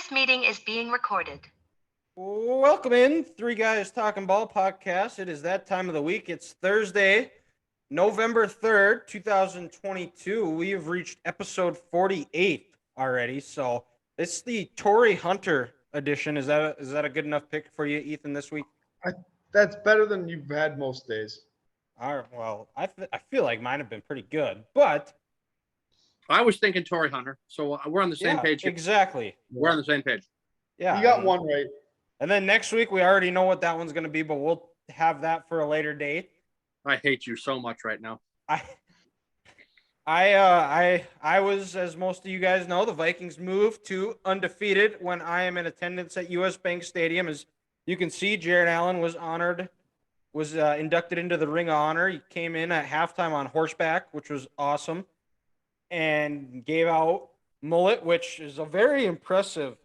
This meeting is being recorded. Welcome in, Three Guys Talking Ball podcast. It is that time of the week. It's Thursday, November 3rd, 2022. We have reached episode 48 already. So it's the Torrey Hunter edition. Is that a good enough pick for you, Ethan, this week? That's better than you've had most days. All right, well, I feel like mine have been pretty good, but I was thinking Torrey Hunter, so we're on the same page. Exactly. We're on the same page. Yeah, you got one right. And then next week we already know what that one's going to be, but we'll have that for a later date. I hate you so much right now. I was, as most of you guys know, the Vikings moved to undefeated when I am in attendance at US Bank Stadium. As you can see, Jared Allen was inducted into the Ring of Honor. He came in at halftime on horseback, which was awesome, and gave out Mullet, which is a very impressive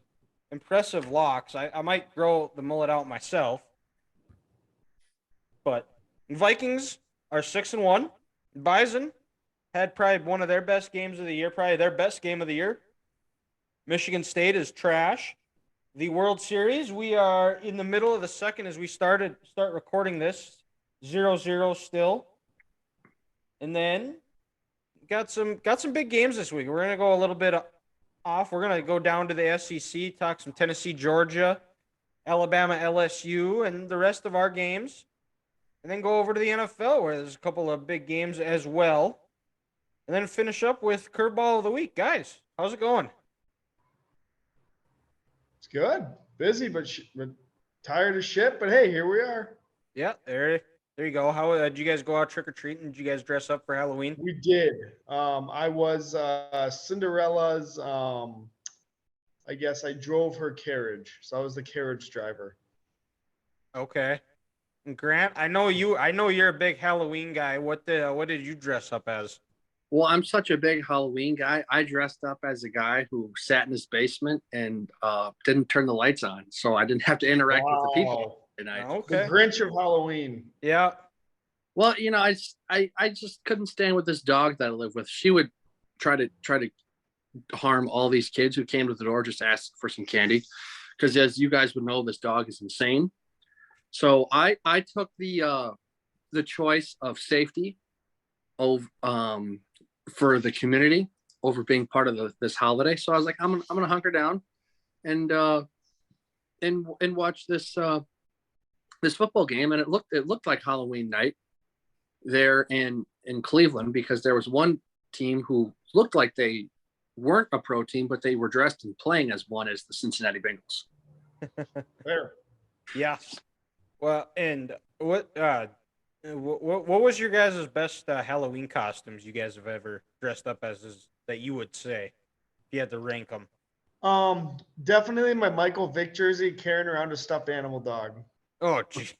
locks. I might grow the mullet out myself. But Vikings are 6-1. Bison had probably one of their best games of the year, probably their best game of the year. Michigan State is trash. The World Series, we are in the middle of the second as we start recording this. 0-0 still. And then got some big games this week. We're going to go a little bit off. We're going to go down to the SEC, talk some Tennessee, Georgia, Alabama, LSU, and the rest of our games. And then go over to the NFL where there's a couple of big games as well. And then finish up with Curveball of the Week. Guys, how's it going? It's good. Busy, but tired as shit. But hey, here we are. Yeah, there you go. How did you guys go out trick-or-treating? Did you guys dress up for Halloween? We did. I was Cinderella's, I guess I drove her carriage. So I was the carriage driver. Okay. And Grant, I know you're a big Halloween guy. What did you dress up as? Well, I'm such a big Halloween guy. I dressed up as a guy who sat in his basement and didn't turn the lights on, so I didn't have to interact with the people tonight. Okay. The Grinch of Halloween. Yeah. Well, I just couldn't stand with this dog that I live with. She would try to harm all these kids who came to the door just to ask for some candy, because as you guys would know, this dog is insane. So I took the choice of safety of for the community over being part of this holiday. So I was like, I'm gonna hunker down and watch this football game, and it looked like Halloween night there in Cleveland, because there was one team who looked like they weren't a pro team, but they were dressed and playing as one, as the Cincinnati Bengals. There. Yeah. Well, and what was your guys' best Halloween costumes you guys have ever dressed up as that you would say, if you had to rank them? Definitely my Michael Vick jersey, carrying around a stuffed animal dog. Oh, gee.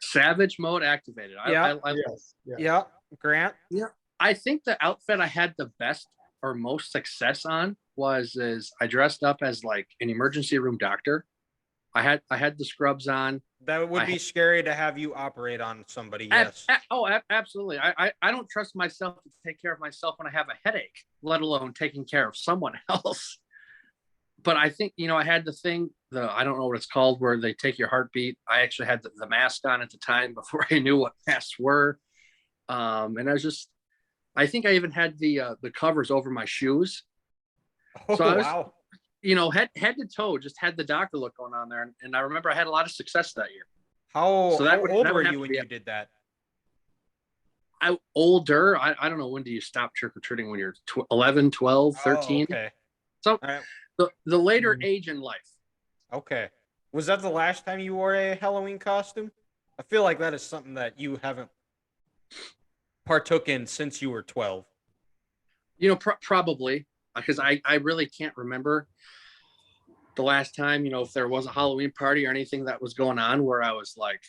Savage mode activated. Yes. Yeah. Grant? Yeah. I think the outfit I had the best or most success on was I dressed up as like an emergency room doctor. I had the scrubs on. That would be scary to have you operate on somebody. Yes. Absolutely. I don't trust myself to take care of myself when I have a headache, let alone taking care of someone else. But I think, I had the thing, I don't know what it's called, where they take your heartbeat. I actually had the mask on at the time before I knew what masks were. And I think I even had the covers over my shoes. Oh, so I was, wow. Head to toe, just had the doctor look going on there. And I remember I had a lot of success that year. How old were you when you did that? Older. I don't know, when do you stop trick-or-treating? When you're 11, 12, 13? Oh, okay. So right. the later age in life. Okay. Was that the last time you wore a Halloween costume? I feel like that is something that you haven't partook in since you were 12. Probably, because I really can't remember the last time, if there was a Halloween party or anything that was going on where I was like,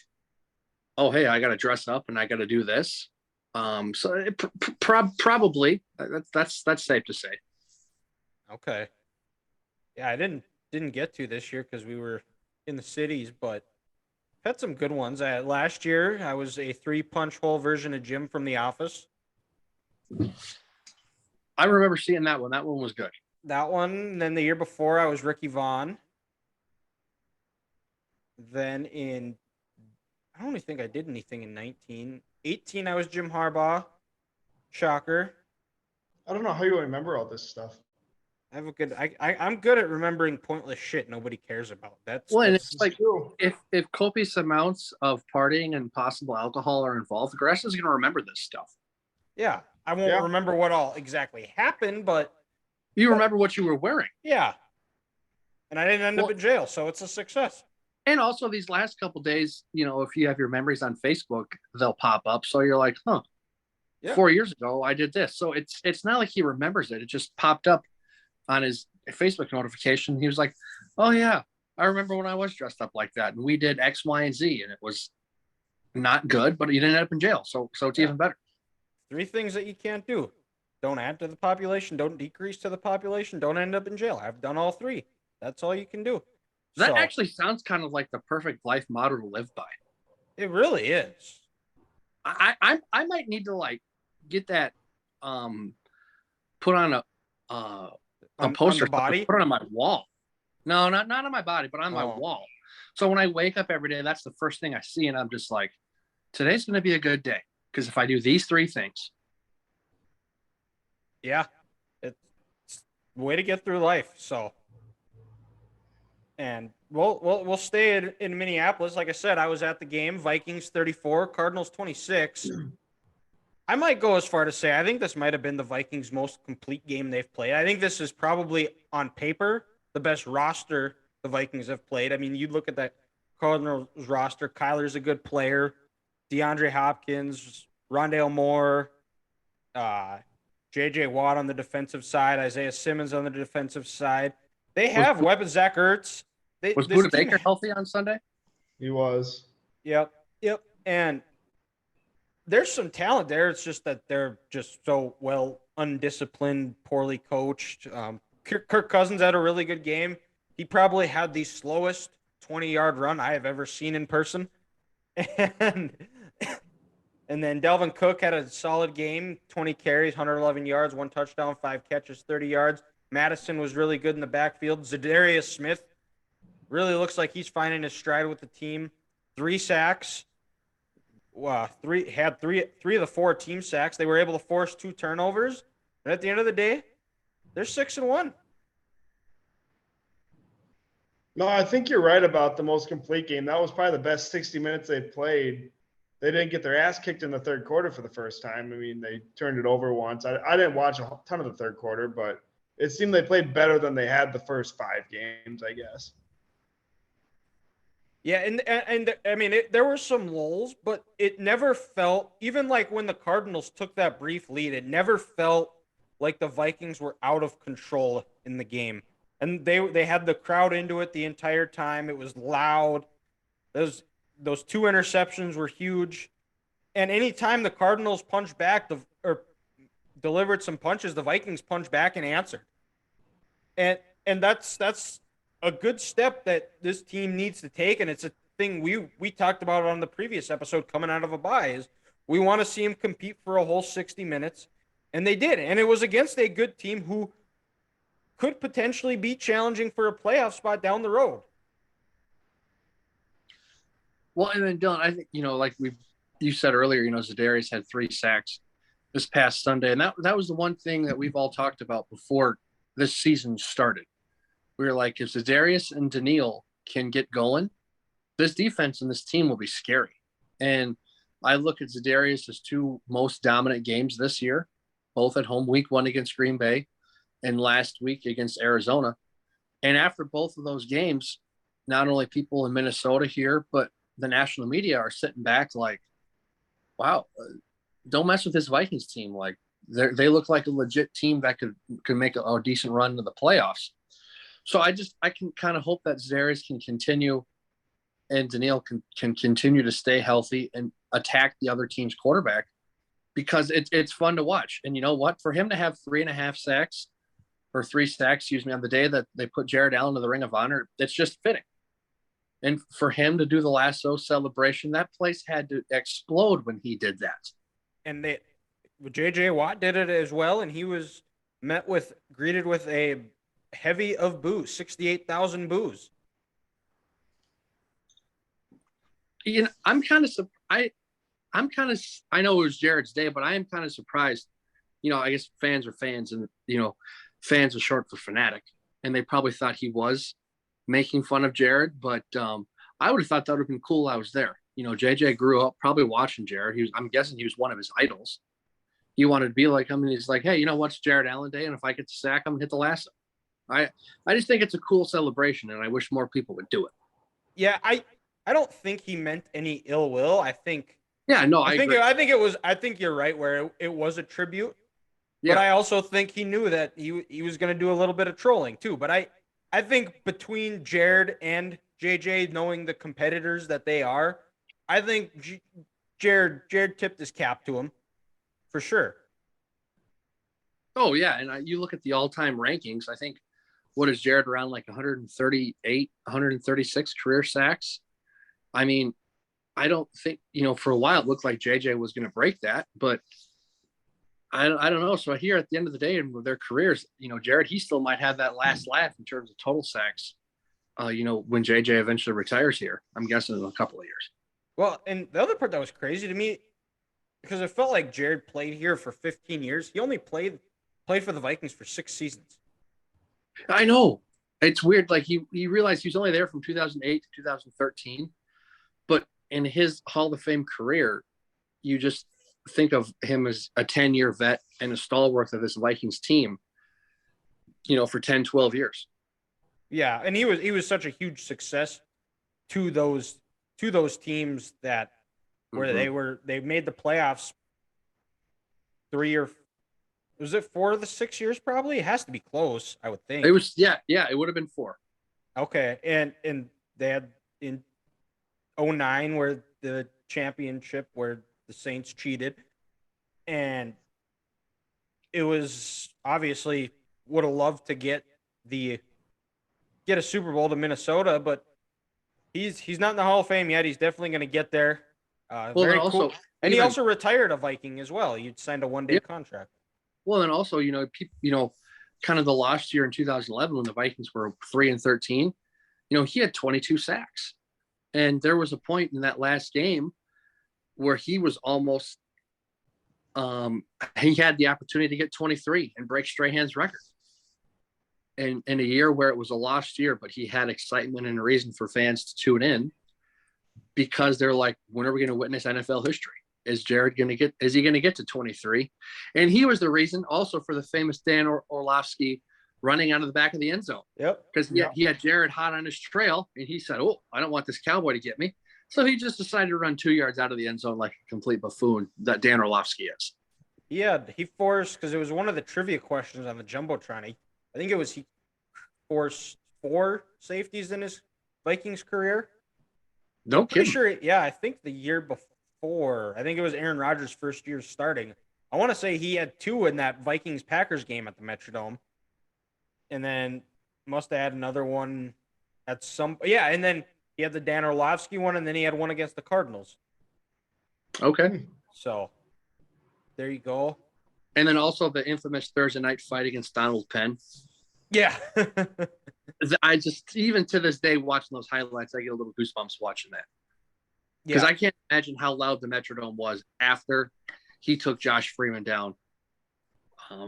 oh, hey, I got to dress up and I got to do this. So probably that's safe to say. Okay. Yeah, I didn't get to this year because we were in the cities, but had some good ones. Last year, I was a 3-punch hole version of Jim from The Office. I remember seeing that one. That one was good. That one. And then the year before, I was Ricky Vaughn. Then I don't even think I did anything in 19. 18, I was Jim Harbaugh. Shocker. I don't know how you remember all this stuff. I have a good. I'm good at remembering pointless shit nobody cares about. Well, and That's it's like True. if copious amounts of partying and possible alcohol are involved, the grass is going to remember this stuff. yeah. I won't remember what all exactly happened, but You remember what you were wearing. yeah. And I didn't end up in jail, so it's a success. And also these last couple days, if you have your memories on Facebook, they'll pop up. So you're like, huh, Yeah. 4 years ago I did this. So it's not like he remembers it. It just popped up on his Facebook notification. He was like, oh yeah, I remember when I was dressed up like that. And we did X, Y, and Z. And it was not good, but you didn't end up in jail. So it's even better. 3 things that you can't do. Don't add to the population. Don't decrease to the population. Don't end up in jail. I've done all 3. That's all you can do. That actually sounds kind of like the perfect life motto to live by. It really is. I might need to get that put on a poster, on the body? put it on my wall. No, not on my body, but on my wall. So when I wake up every day, that's the first thing I see, and I'm just like, today's going to be a good day because if I do these 3 things. Yeah, it's a way to get through life. So, and we'll stay in Minneapolis. Like I said, I was at the game. Vikings 34, Cardinals 26. I might go as far to say I think this might have been the Vikings' most complete game they've played. I think this is probably on paper the best roster the Vikings have played. I mean, you look at that Cardinals roster. Kyler's a good player. DeAndre Hopkins, Rondale Moore, J.J. Watt on the defensive side, Isaiah Simmons on the defensive side. They have weapons. Zach Ertz. Was Buda Baker healthy on Sunday? He was. Yep. And there's some talent there. It's just that they're just so undisciplined, poorly coached. Kirk Cousins had a really good game. He probably had the slowest 20-yard run I have ever seen in person. And then Delvin Cook had a solid game, 20 carries, 111 yards, 1 touchdown, 5 catches, 30 yards. Madison was really good in the backfield. Zadarius Smith really looks like he's finding his stride with the team. 3 sacks. Three of the 4 team sacks. They were able to force 2 turnovers. And at the end of the day, they're 6-1. No, I think you're right about the most complete game. That was probably the best 60 minutes they played. They didn't get their ass kicked in the third quarter for the first time. I mean, they turned it over once. I didn't watch a ton of the third quarter, but it seemed they played better than they had the first 5 games, I guess. Yeah, and I mean, there were some lulls, but it never felt, even like when the Cardinals took that brief lead, it never felt like the Vikings were out of control in the game. And they had the crowd into it the entire time. It was loud. Those 2 interceptions were huge. And anytime the Cardinals punched back or delivered some punches, the Vikings punched back and answered. And that's a good step that this team needs to take, and it's a thing we talked about on the previous episode coming out of a bye, is we want to see him compete for a whole 60 minutes, and they did. And it was against a good team who could potentially be challenging for a playoff spot down the road. Well, and then Dylan, I think, like you said earlier, Zadarius had 3 sacks this past Sunday, and that was the one thing that we've all talked about before this season started. We were like, if Zadarius and Daniil can get going, this defense and this team will be scary. And I look at Zadarius' 2 most dominant games this year, both at home, week 1 against Green Bay and last week against Arizona. And after both of those games, not only people in Minnesota here, but the national media are sitting back like, wow, don't mess with this Vikings team. Like they look like a legit team that could make a decent run to the playoffs. So I can kind of hope that Zadarius can continue and Daniil can continue to stay healthy and attack the other team's quarterback, because it's fun to watch. And you know what? For him to have 3.5 sacks or 3 sacks, on the day that they put Jared Allen to the Ring of Honor, it's just fitting. And for him to do the lasso celebration, that place had to explode when he did that. And J.J. Watt did it as well, and he was greeted with a heavy of boos, 68,000 boos. I'm kind of I know it was Jared's day, but I am kind of surprised. I guess fans are fans, and fans are short for fanatic, and they probably thought he was making fun of Jared. But I would have thought that would have been cool. I was there. JJ grew up probably watching Jared. I'm guessing he was one of his idols. He wanted to be like him, and he's like, hey, what's Jared Allen Day, and if I get the sack, I'm gonna hit the lasso. I just think it's a cool celebration, and I wish more people would do it. Yeah, I don't think he meant any ill will. I think. Yeah, no, I think agree. I think it was. I think you're right where it was a tribute. Yeah. But I also think he knew that he was going to do a little bit of trolling too. But I think between Jared and JJ, knowing the competitors that they are, I think Jared tipped his cap to him for sure. Oh yeah, and you look at the all-time rankings. I think what is Jared around like 138, 136 career sacks? I mean, I don't think for a while it looked like JJ was going to break that, but I don't know. So here at the end of the day, in their careers, Jared, he still might have that last laugh in terms of total sacks. When JJ eventually retires here, I'm guessing in a couple of years. Well, and the other part that was crazy to me, because it felt like Jared played here for 15 years. He only played for the Vikings for 6 seasons. I know. It's weird. Like he realized he was only there from 2008 to 2013, but in his Hall of Fame career, you just think of him as a 10-year vet and a stalwart of this Vikings team, for 10, 12 years. Yeah, and he was such a huge success to those teams that where they made the playoffs 4 of the 6 years probably? It has to be close, I would think. It was it would have been 4. Okay, and they had in 2009 where the championship where the Saints cheated, and it was obviously would have loved to get a Super Bowl to Minnesota, but he's not in the Hall of Fame yet. He's definitely going to get there. Very cool. And he also retired a Viking as well. He signed a 1-day contract. Well, and also, kind of the last year in 2011 when the Vikings were 3-13, he had 22 sacks, and there was a point in that last game where he was almost he had the opportunity to get 23 and break Strahan's record. And in a year where it was a lost year, but he had excitement and a reason for fans to tune in because they're like, when are we going to witness NFL history? Is he going to get to 23? And he was the reason also for the famous Dan Orlovsky running out of the back of the end zone. Yep. Because he had Jared hot on his trail, and he said, oh, I don't want this cowboy to get me. So he just decided to run 2 yards out of the end zone like a complete buffoon that Dan Orlovsky is. Yeah, he forced, because it was one of the trivia questions on the Jumbotron. I think it was he forced 4 safeties in his Vikings career. No kidding. Pretty sure, yeah, I think the year before, I think it was Aaron Rodgers' first year starting. I want to say he had 2 in that Vikings-Packers game at the Metrodome. And then must have had another one at and then he had the Dan Orlovsky one, and then he had one against the Cardinals. Okay. So, there you go. And then also the infamous Thursday night fight against Donald Penn. Yeah. I just, even to this day, watching those highlights, I get a little goosebumps watching that. Because I can't imagine how loud the Metrodome was after he took Josh Freeman down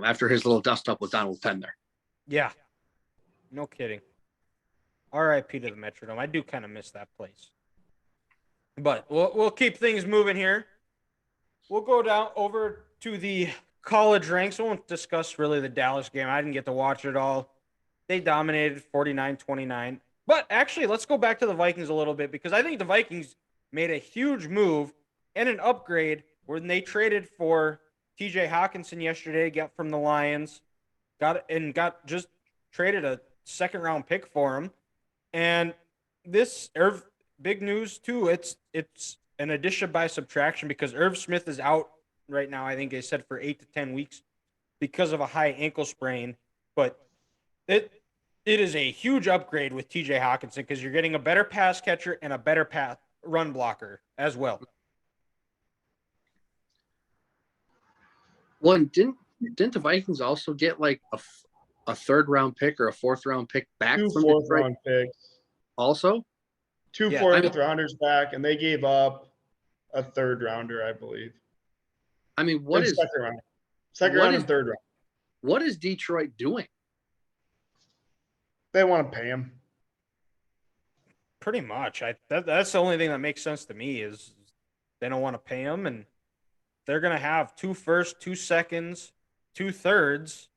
after his little dust-up with Donald Penn there. Yeah. No kidding. R.I.P. to the Metrodome. I do kind of miss that place. But we'll keep things moving here. We'll go down over to the college ranks. We won't discuss really the Dallas game. I didn't get to watch it all. They dominated 49-29. But actually, let's go back to the Vikings a little bit, because I think the Vikings made a huge move and an upgrade when they traded for TJ Hawkinson yesterday, got from the Lions, got just traded a second-round pick for him. And this big news too. It's an addition by subtraction, because Irv Smith is out right now. I think they said for 8 to 10 weeks because of a high ankle sprain. But it is a huge upgrade with TJ Hawkinson, because you're getting a better pass catcher and a better run blocker as well. Well, didn't didn't the Vikings also get like a third round pick or a fourth round pick back Two from fourth Detroit round picks, also? two Yeah, fourth rounders back, and they gave up a third rounder, I believe. I mean, Second round, and third round. What is Detroit doing? They want to pay him. pretty much. That's the only thing that makes sense to me is they don't want to pay him, and they're gonna have 2 firsts, 2 seconds, 2 thirds,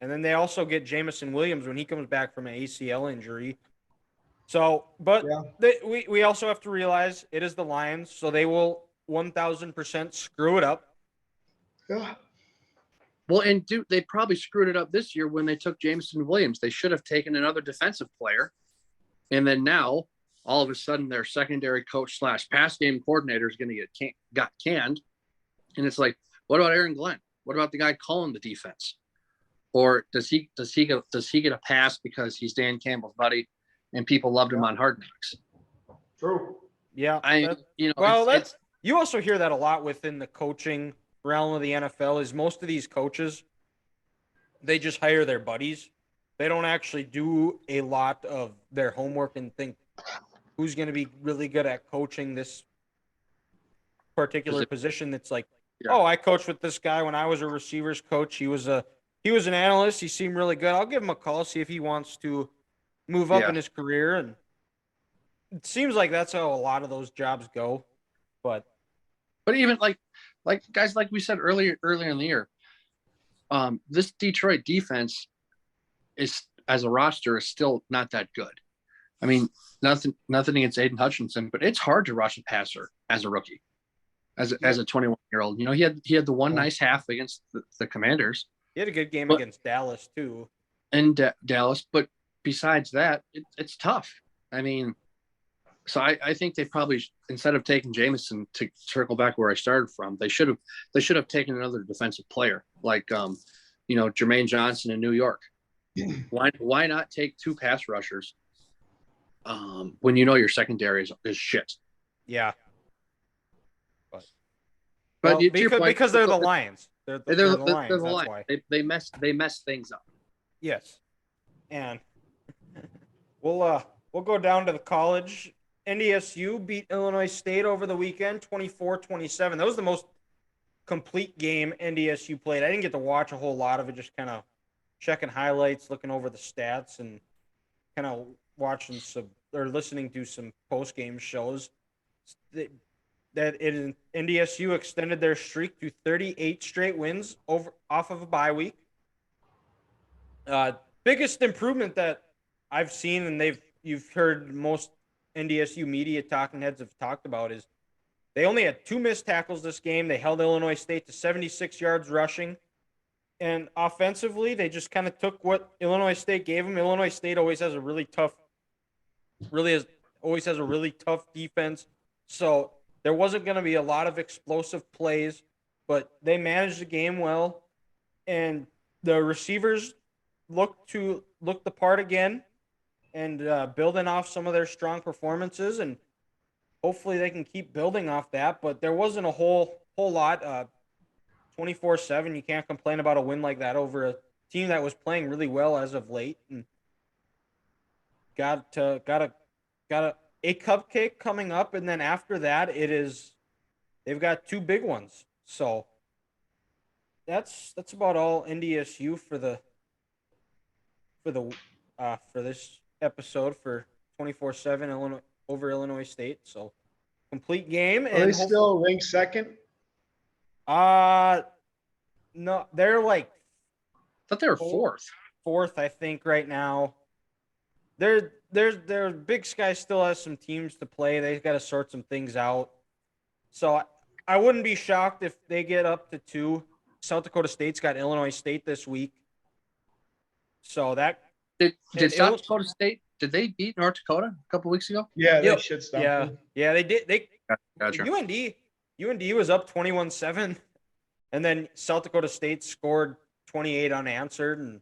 and then they also get Jamison Williams when he comes back from an ACL injury. So, but Yeah. we also have to realize it is the Lions, so they will 1,000% screw it up. Yeah. Well, and they probably screwed it up this year when they took Jameson Williams. They should have taken another defensive player. And then now, all of a sudden, their secondary coach / pass game coordinator is going to got canned. And it's like, what about Aaron Glenn? What about the guy calling the defense? Or does he get a pass because he's Dan Campbell's buddy and people loved him on Hard Knocks? True. Yeah. You also hear that a lot within the coaching realm of the NFL is most of these coaches, they just hire their buddies. They don't actually do a lot of their homework and think who's going to be really good at coaching this particular position. That's like, oh, I coached with this guy when I was a receivers coach. He was an analyst. He seemed really good. I'll give him a call, see if he wants to move up in his career. And it seems like that's how a lot of those jobs go. But even like guys, like we said earlier in the year, this Detroit defense is, as a roster, is still not that good. I mean, nothing against Aiden Hutchinson, but it's hard to rush a passer as a rookie, as a 21-year-old. You know, he had the one nice half against the Commanders. He had a good game against Dallas too. And Dallas, but besides that, it's tough. I mean, so I think they probably, instead of taking Jameson, to circle back where I started from, they should have taken another defensive player like Jermaine Johnson in New York. Why not take 2 pass rushers when you know your secondary is shit? Yeah. But because they're the Lions. They're the Lions. That's Lions. why. They mess things up. Yes. And we'll go down to the college. NDSU beat Illinois State over the weekend, 24-27. That was the most complete game NDSU played. I didn't get to watch a whole lot of it, just kind of checking highlights, looking over the stats, and kind of watching listening to some post-game shows. NDSU extended their streak to 38 straight wins off of a bye week. Biggest improvement that I've seen, and you've heard most NDSU media talking heads have talked about, is they only had 2 missed tackles this game. They held Illinois State to 76 yards rushing. And offensively, they just kind of took what Illinois State gave them. Illinois State always has a really tough defense. So there wasn't going to be a lot of explosive plays, but they managed the game well. And the receivers looked the part again, and building off some of their strong performances, and hopefully they can keep building off that. But there wasn't a whole lot. 24-7, you can't complain about a win like that over a team that was playing really well as of late, and got a cupcake coming up, and then after that they've got 2 big ones. So that's about all NDSU for this episode for 24-7 Illinois over Illinois State. So complete game. Are they still ranked second? No, they're like, I thought they were fourth, I think, right now. Their Big Sky still has some teams to play. They've got to sort some things out. So I wouldn't be shocked if they get up to 2. South Dakota State's got Illinois State this week. So that did South Dakota State, did they beat North Dakota a couple weeks ago? Yeah, they shit stomped them. Yeah, they did. Gotcha. UND was up 21-7, and then South Dakota State scored 28 unanswered, and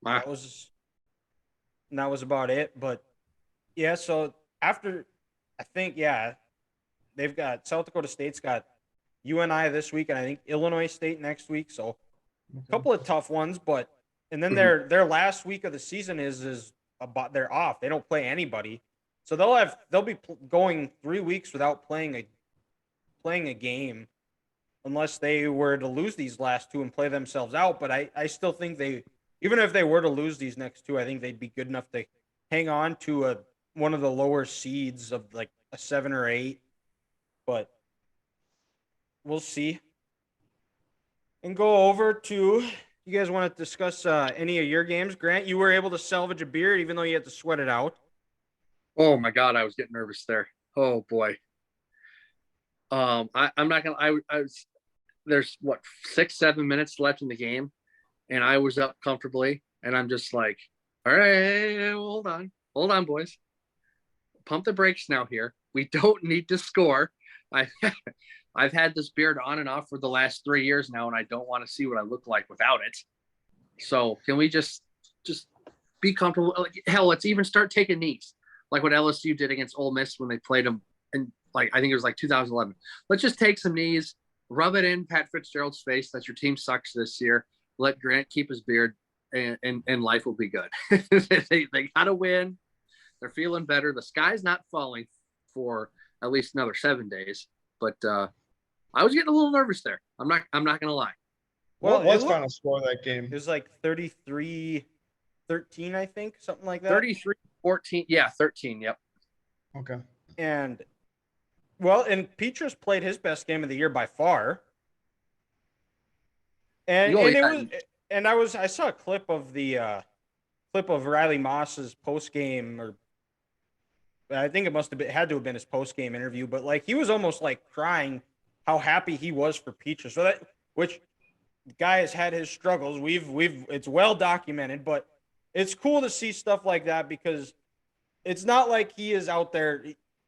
that was about it. But yeah, so after, I think, they've got South Dakota State's got UNI this week, and I think Illinois State next week. So a couple of tough ones, and then their last week of the season is about they're off. They don't play anybody, so they'll be going 3 weeks without playing a game, unless they were to lose these last two and play themselves out. But I still think even if they were to lose these next two, I think they'd be good enough to hang on to one of the lower seeds of like a 7 or 8. But we'll see. And go over to, you guys want to discuss any of your games? Grant, you were able to salvage a beer even though you had to sweat it out. Oh my God, I was getting nervous there. Oh boy. I'm not gonna. I was. There's 6-7 minutes left in the game, and I was up comfortably, and I'm just like, all right, hold on, boys, pump the brakes now. Here, we don't need to score. I've had this beard on and off for the last 3 years now, and I don't want to see what I look like without it. So can we just be comfortable? Like, hell, let's even start taking knees, like what LSU did against Ole Miss when they played them. And like, I think it was like 2011. Let's just take some knees, rub it in Pat Fitzgerald's face that your team sucks this year. Let Grant keep his beard, and life will be good. they got to win. They're feeling better. The sky's not falling for at least another 7 days. But I was getting a little nervous there. I'm not gonna lie. What was final score of that game? It was like 33-13, I think, something like that. 33-14. Yeah, 13. Yep. Okay. And Petrus played his best game of the year by far. And I saw a clip of Riley Moss's post game, or I think it had to have been his post game interview, but like he was almost like crying how happy he was for Petrus. So which the guy has had his struggles. It's well documented, but it's cool to see stuff like that because it's not like he is out there.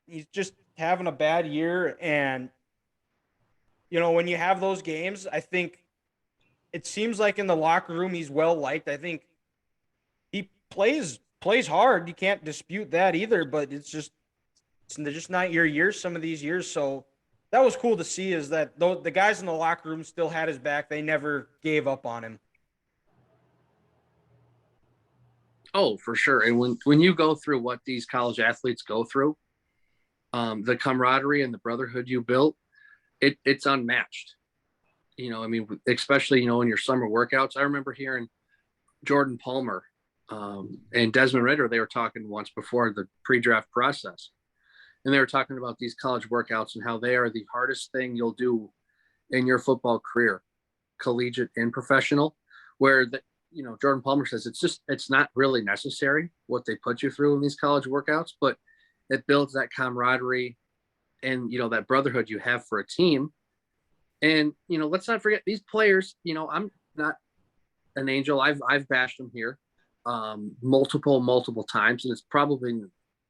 He's just having a bad year. And, when you have those games, I think it seems like in the locker room, he's well liked. I think he plays hard. You can't dispute that either, but it's just not your year some of these years. So that was cool to see, is that the guys in the locker room still had his back. They never gave up on him. Oh, for sure. And when you go through what these college athletes go through, the camaraderie and the brotherhood you built, it's unmatched. Especially, in your summer workouts. I remember hearing Jordan Palmer and Desmond Ritter, they were talking once before the pre-draft process. And they were talking about these college workouts and how they are the hardest thing you'll do in your football career, collegiate and professional, where Jordan Palmer says it's not really necessary what they put you through in these college workouts, but it builds that camaraderie and, that brotherhood you have for a team. And, let's not forget these players, I'm not an angel. I've bashed them here multiple times, and it's probably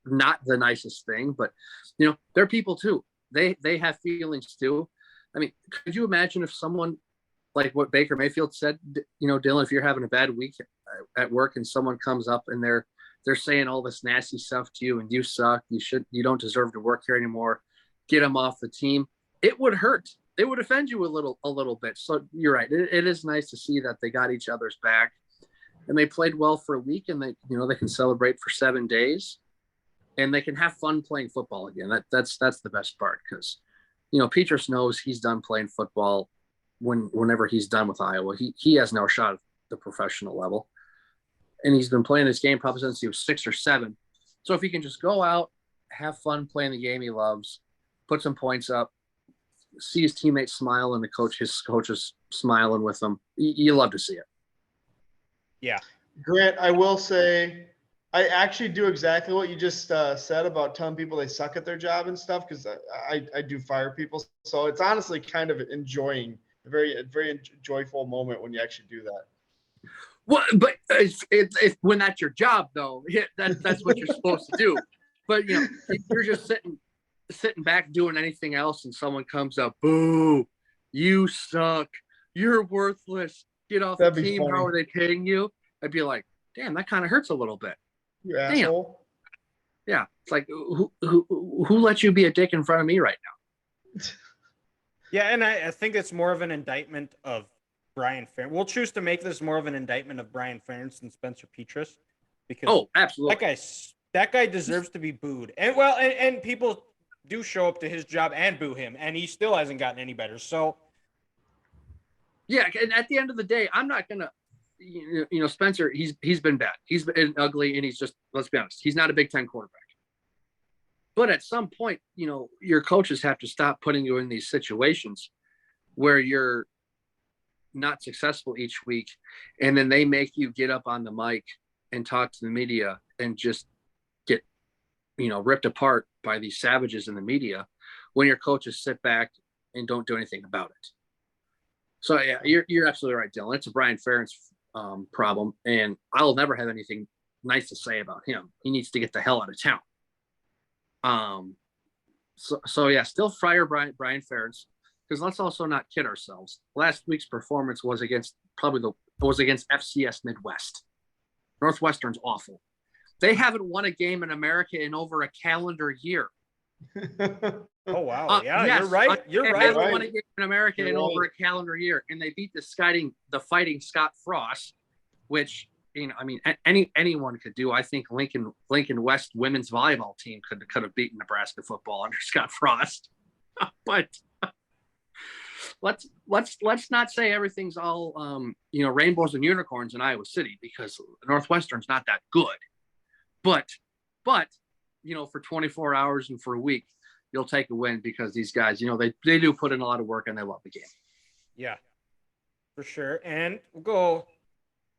not the nicest thing, but they're people too. They have feelings too. I mean, could you imagine if someone like what Baker Mayfield said, Dylan, if you're having a bad week at work and someone comes up and they're saying all this nasty stuff to you and you suck, you don't deserve to work here anymore, get them off the team, it would hurt. It would offend you a little bit. So you're right. It is nice to see that they got each other's back and they played well for a week, and they can celebrate for 7 days. And they can have fun playing football again. That's the best part, because, Petrus knows he's done playing football whenever he's done with Iowa. He has no shot at the professional level. And he's been playing this game probably since he was 6 or 7. So if he can just go out, have fun playing the game he loves, put some points up, see his teammates smile and his coaches smiling with them, you love to see it. Yeah. Grant, I will say, I actually do exactly what you just said about telling people they suck at their job and stuff, because I do fire people. So it's honestly kind of enjoying a very joyful moment when you actually do that. Well, but it's when that's your job, though. That's what you're supposed to do. But if you're just sitting back doing anything else, and someone comes up, boo, you suck, you're worthless, get off the team. How are they paying you? I'd be like, damn, that kind of hurts a little bit. You asshole. Yeah, it's like who let you be a dick in front of me right now? Yeah, and I think it's more of an indictment of Brian Ferentz. We'll choose to make this more of an indictment of Brian Ferentz than Spencer Petras, because Oh, absolutely. that guy deserves to be booed. And people do show up to his job and boo him, and he still hasn't gotten any better. So yeah, and at the end of the day, I'm not gonna, Spencer. He's been bad. He's been ugly, and he's just, let's be honest, he's not a Big Ten quarterback. But at some point, your coaches have to stop putting you in these situations where you're not successful each week, and then they make you get up on the mic and talk to the media and just get, ripped apart by these savages in the media, when your coaches sit back and don't do anything about it. So yeah, you're absolutely right, Dylan. It's a Brian Ferentz problem, and I'll never have anything nice to say about him. He needs to get the hell out of town. So yeah, still fire Brian Ferentz, because let's also not kid ourselves. Last week's performance was against FCS Midwest. Northwestern's awful. They haven't won a game in America in over a calendar year. oh wow, yeah, yes, you're right. You're they right. haven't won a game in America in You're over right. a calendar year, and they beat the fighting Scott Frost, which anyone could do. I think Lincoln West women's volleyball team could have beaten Nebraska football under Scott Frost. But let's not say everything's all rainbows and unicorns in Iowa City, because Northwestern's not that good. But for 24 hours and for a week, you'll take a win, because these guys, they do put in a lot of work and they love the game. Yeah, for sure. And we'll go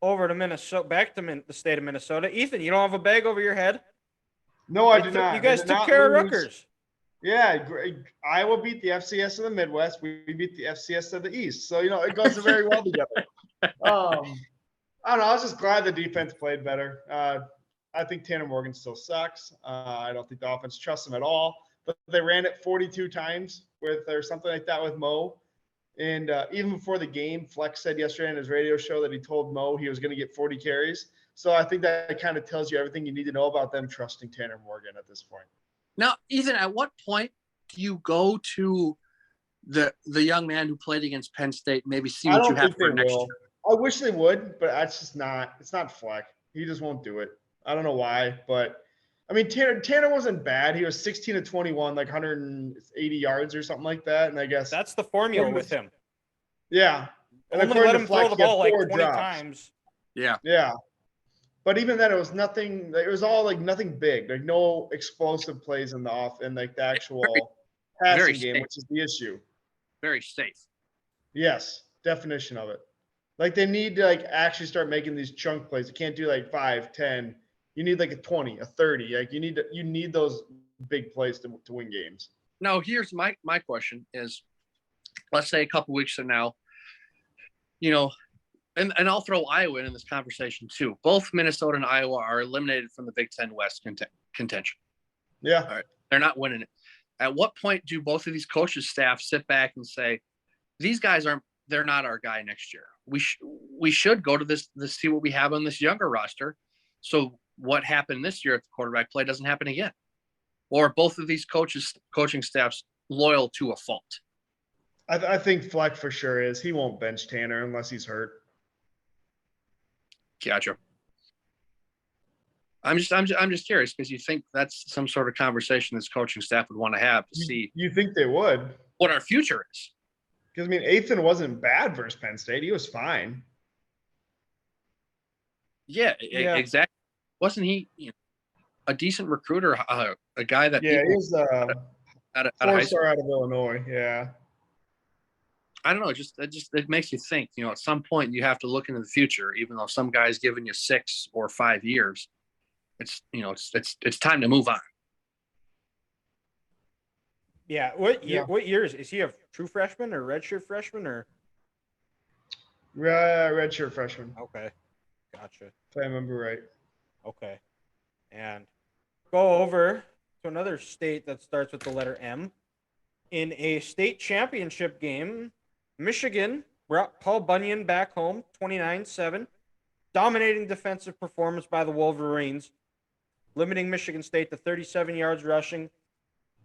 over to Minnesota, back to the state of Minnesota. Ethan, you don't have a bag over your head? No, I do not. You guys They did took not care of lose. Rutgers. Yeah, Iowa beat the FCS of the Midwest. We beat the FCS of the East. So, it goes very well together. I don't know. I was just glad the defense played better. I think Tanner Morgan still sucks. I don't think the offense trusts him at all. But they ran it 42 times or something like that with Mo. And even before the game, Flex said yesterday in his radio show that he told Mo he was going to get 40 carries. So I think that kind of tells you everything you need to know about them trusting Tanner Morgan at this point. Now, Ethan, at what point do you go to the young man who played against Penn State, maybe see what you have for next year? I wish they would, but it's not Fleck. He just won't do it. I don't know why, but I mean, Tanner wasn't bad. He was 16 to 21, like 180 yards or something like that. And I guess that's the formula with him. Yeah. And only let him throw the ball like 20 drops. times. Yeah. Yeah. But even then, it was nothing. It was all like nothing big, like no explosive plays in like the actual passing game, which is the issue. Very safe. Yes, definition of it. Like they need to like actually start making these chunk plays. You can't do like 5, 10. You need like a 20, a 30. Like you need those big plays to win games. Now, here's my question is, let's say a couple weeks from now, and I'll throw Iowa in this conversation too. Both Minnesota and Iowa are eliminated from the Big Ten West contention. Yeah. All right. They're not winning it. At what point do both of these coaches' staff sit back and say, these guys they're not our guy next year. We should go to this see what we have on this younger roster. So what happened this year at the quarterback play doesn't happen again. Or both of these coaching staffs loyal to a fault? I think Fleck for sure is. He won't bench Tanner unless he's hurt. Gotcha. I'm just curious, because you think that's some sort of conversation this coaching staff would want to have to see. You think they would? What our future is. Because I mean, Athan wasn't bad versus Penn State. He was fine. Yeah. Exactly. Wasn't he a decent recruiter? A guy that he was out of 4-star out of Illinois. Yeah. I don't know. It makes you think. At some point you have to look into the future, even though some guy's giving you 6 or 5 years. It's time to move on. Yeah. What year is he? A true freshman or redshirt freshman or? Redshirt freshman. Okay, gotcha. If I remember right. Okay, and go over to another state that starts with the letter M. In a state championship game, Michigan brought Paul Bunyan back home, 29-7. Dominating defensive performance by the Wolverines, limiting Michigan State to 37 yards rushing.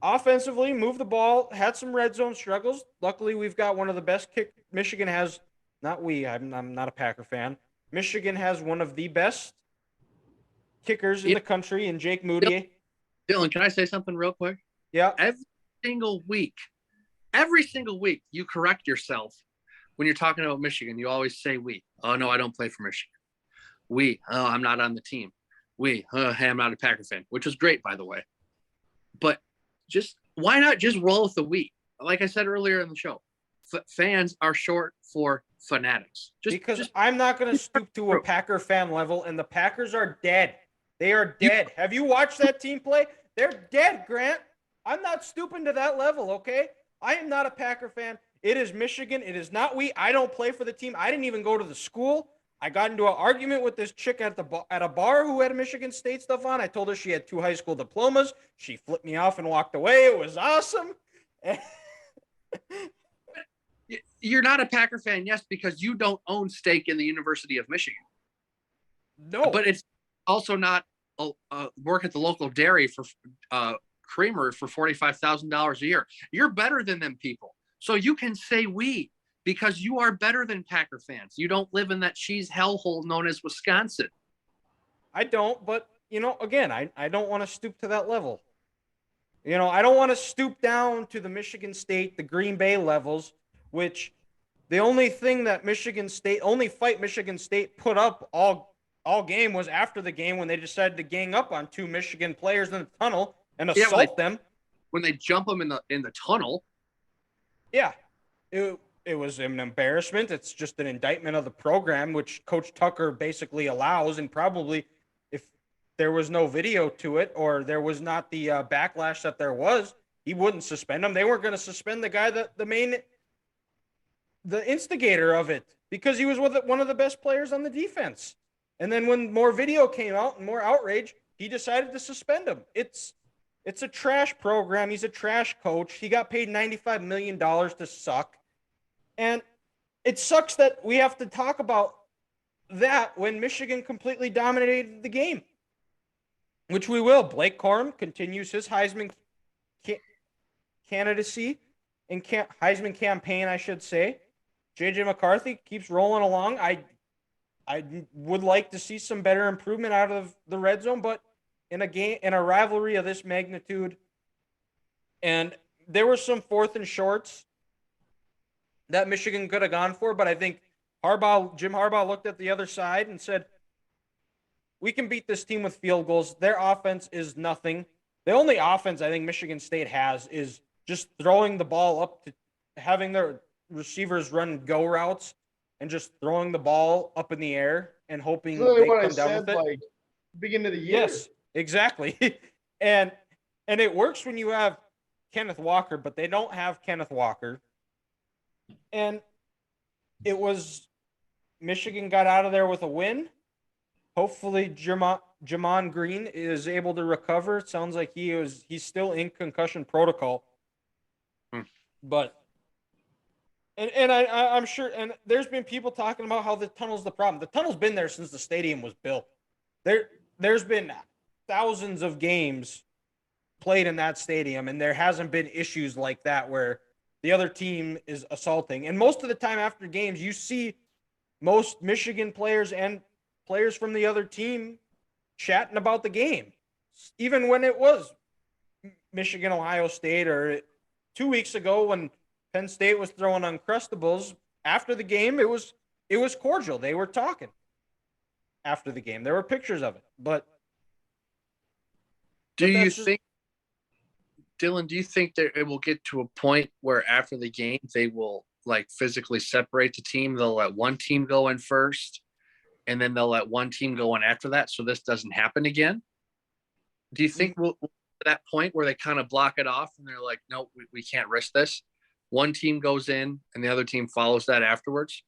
Offensively, moved the ball, had some red zone struggles. Luckily, we've got one of the best kick. Michigan has not we. I'm not a Packer fan. Michigan has one of the best kickers in the country in Jake Moody. Dylan, can I say something real quick? Yeah. Single week, you correct yourself when you're talking about Michigan. You always say we. Oh, no, I don't play for Michigan. We. Oh, I'm not on the team. We. Oh, hey, I'm not a Packer fan, which was great, by the way. But why not just roll with the we? Like I said earlier in the show, fans are short for fanatics. I'm not going to stoop to a Packer fan level, and the Packers are dead. They are dead. Have you watched that team play? They're dead, Grant. I'm not stooping to that level, okay? I am not a Packer fan. It is Michigan. It is not we. I don't play for the team. I didn't even go to the school. I got into an argument with this chick at a bar who had Michigan State stuff on. I told her she had 2 high school diplomas. She flipped me off and walked away. It was awesome. You're not a Packer fan, yes, because you don't own stake in the University of Michigan. No. But it's also not work at the local dairy for creamer for $45,000 a year. You're better than them people. So you can say we, because you are better than Packer fans. You don't live in that cheese hellhole known as Wisconsin. I don't, but, again, I don't want to stoop to that level. I don't want to stoop down to the Michigan State, the Green Bay levels, which the only thing that Michigan State put up all game was after the game when they decided to gang up on 2 Michigan players in the tunnel and assault them. When they jump them in the tunnel. Yeah. It was an embarrassment. It's just an indictment of the program, which Coach Tucker basically allows, and probably if there was no video to it or there was not the backlash that there was, he wouldn't suspend him. They weren't going to suspend the guy the instigator of it, because he was one of the best players on the defense. And then when more video came out and more outrage, he decided to suspend him. It's a trash program. He's a trash coach. He got paid $95 million to suck. And it sucks that we have to talk about that when Michigan completely dominated the game, which we will. Blake Corum continues his Heisman candidacy and Heisman campaign, I should say. J.J. McCarthy keeps rolling along. I would like to see some better improvement out of the red zone, but in a rivalry of this magnitude, and there were some 4th and shorts that Michigan could have gone for, but I think Jim Harbaugh looked at the other side and said, we can beat this team with field goals. Their offense is nothing. The only offense I think Michigan State has is just throwing the ball up to having their receivers run go routes and just throwing the ball up in the air and hoping really they what come I down said, with it. like beginning of the year. Yes, exactly. and it works when you have Kenneth Walker, but they don't have Kenneth Walker. And it was Michigan got out of there with a win. Hopefully Jamon Green is able to recover. It sounds like he's still in concussion protocol. But I'm sure, and there's been people talking about how the tunnel's the problem. The tunnel's been there since the stadium was built. There's been thousands of games played in that stadium, and there hasn't been issues like that where the other team is assaulting. And most of the time after games, you see most Michigan players and players from the other team chatting about the game. Even when it was Michigan, Ohio State, or 2 weeks ago when Penn State was throwing Uncrustables, after the game, it was cordial. They were talking after the game. There were pictures of it. But Dylan, do you think that it will get to a point where after the game they will like physically separate the team? They'll let one team go in first, and then they'll let one team go in after that, so this doesn't happen again? Do you think we'll to that point where they kind of block it off and they're like, no, we can't risk this? One team goes in and the other team follows that afterwards?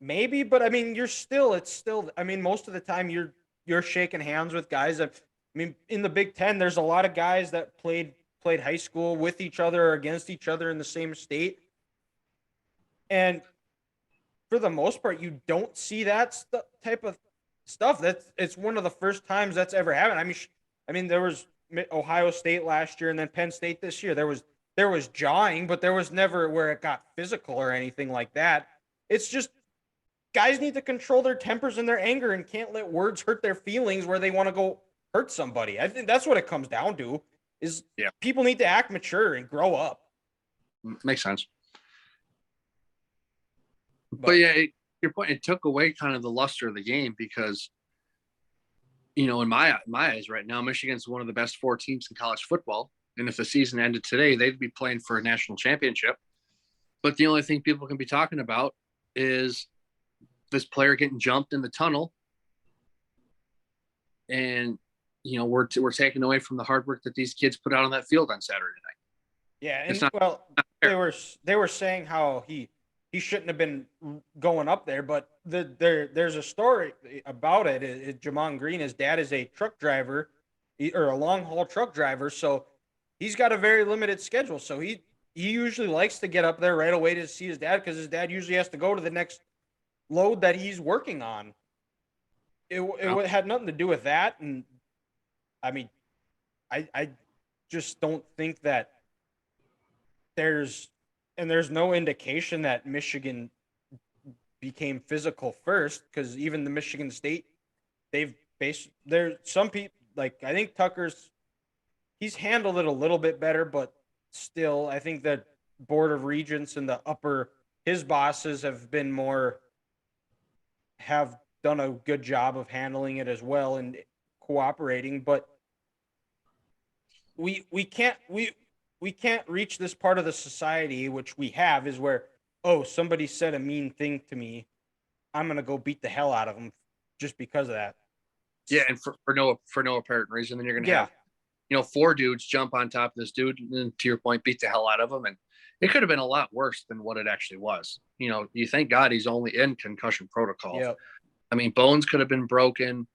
Maybe, but I mean, most of the time you're shaking hands with guys that, in the Big Ten, there's a lot of guys that played high school with each other or against each other in the same state. And for the most part, you don't see that type of stuff. It's one of the first times that's ever happened. There was Ohio State last year and then Penn State this year. There was jawing, but there was never where it got physical or anything like that. It's just guys need to control their tempers and their anger and can't let words hurt their feelings where they want to go hurt somebody. I think that's what it comes down to is people need to act mature and grow up. Makes sense. But yeah, your point, it took away kind of the luster of the game because, you know, in my eyes right now, Michigan's one of the best 4 teams in college football. And if the season ended today, they'd be playing for a national championship. But the only thing people can be talking about is this player getting jumped in the tunnel. And, you know, we're taking away from the hard work that these kids put out on that field on Saturday night. Yeah, and they were saying how he shouldn't have been going up there, but there's a story about it. Jamon Green, his dad is a truck driver, or a long haul truck driver, so he's got a very limited schedule. So he usually likes to get up there right away to see his dad because his dad usually has to go to the next load that he's working on. It had nothing to do with that, and I mean, I just don't think that there's no indication that Michigan became physical first, because even the Michigan State, there's some people, like I think he's handled it a little bit better, but still I think that Board of Regents and his bosses have done a good job of handling it as well and cooperating, but we can't reach this part of the society, which we have, is where, oh, somebody said a mean thing to me, I'm gonna go beat the hell out of them just because of that. Yeah, and for no apparent reason, then you're gonna have, you know, 4 dudes jump on top of this dude, and then, to your point, beat the hell out of him, and it could have been a lot worse than what it actually was. You know, you thank God he's only in concussion protocol. Yep. I mean, bones could have been broken.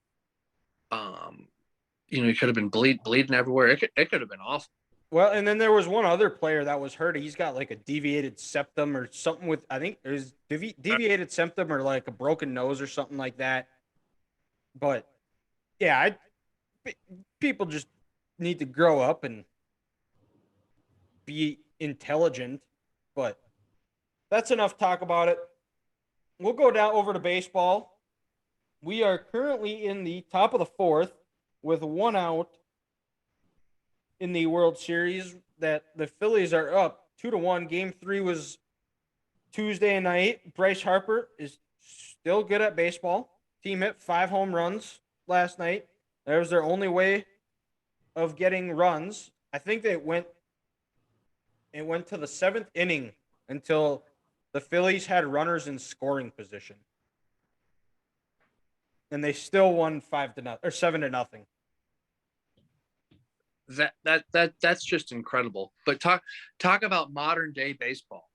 You know, he could have been bleeding everywhere. It could have been awful. Well, and then there was one other player that was hurt. He's got like a deviated septum or something with, I think it was deviated septum or like a broken nose or something like that. But yeah, people just need to grow up and be intelligent. But that's enough talk about it. We'll go down over to baseball. We are currently in the top of the 4th with 1 out in the World Series. That the Phillies are up 2-1. Game 3 was Tuesday night. Bryce Harper is still good at baseball. Team hit 5 home runs last night. That was their only way of getting runs. I think it went to the 7th inning until the Phillies had runners in scoring position. And they still won 5-0 or 7-0. That's just incredible. But talk about modern day baseball,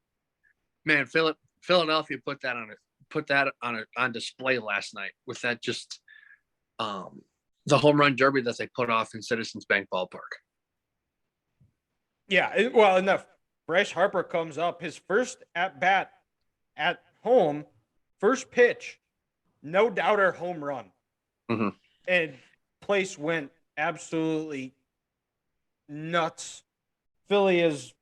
man. Philadelphia put that on display last night with that just the home run derby that they put off in Citizens Bank Ballpark. Yeah, enough. Bryce Harper comes up, his first at bat at home, first pitch, no doubter home run, and place went absolutely nuts. Philly is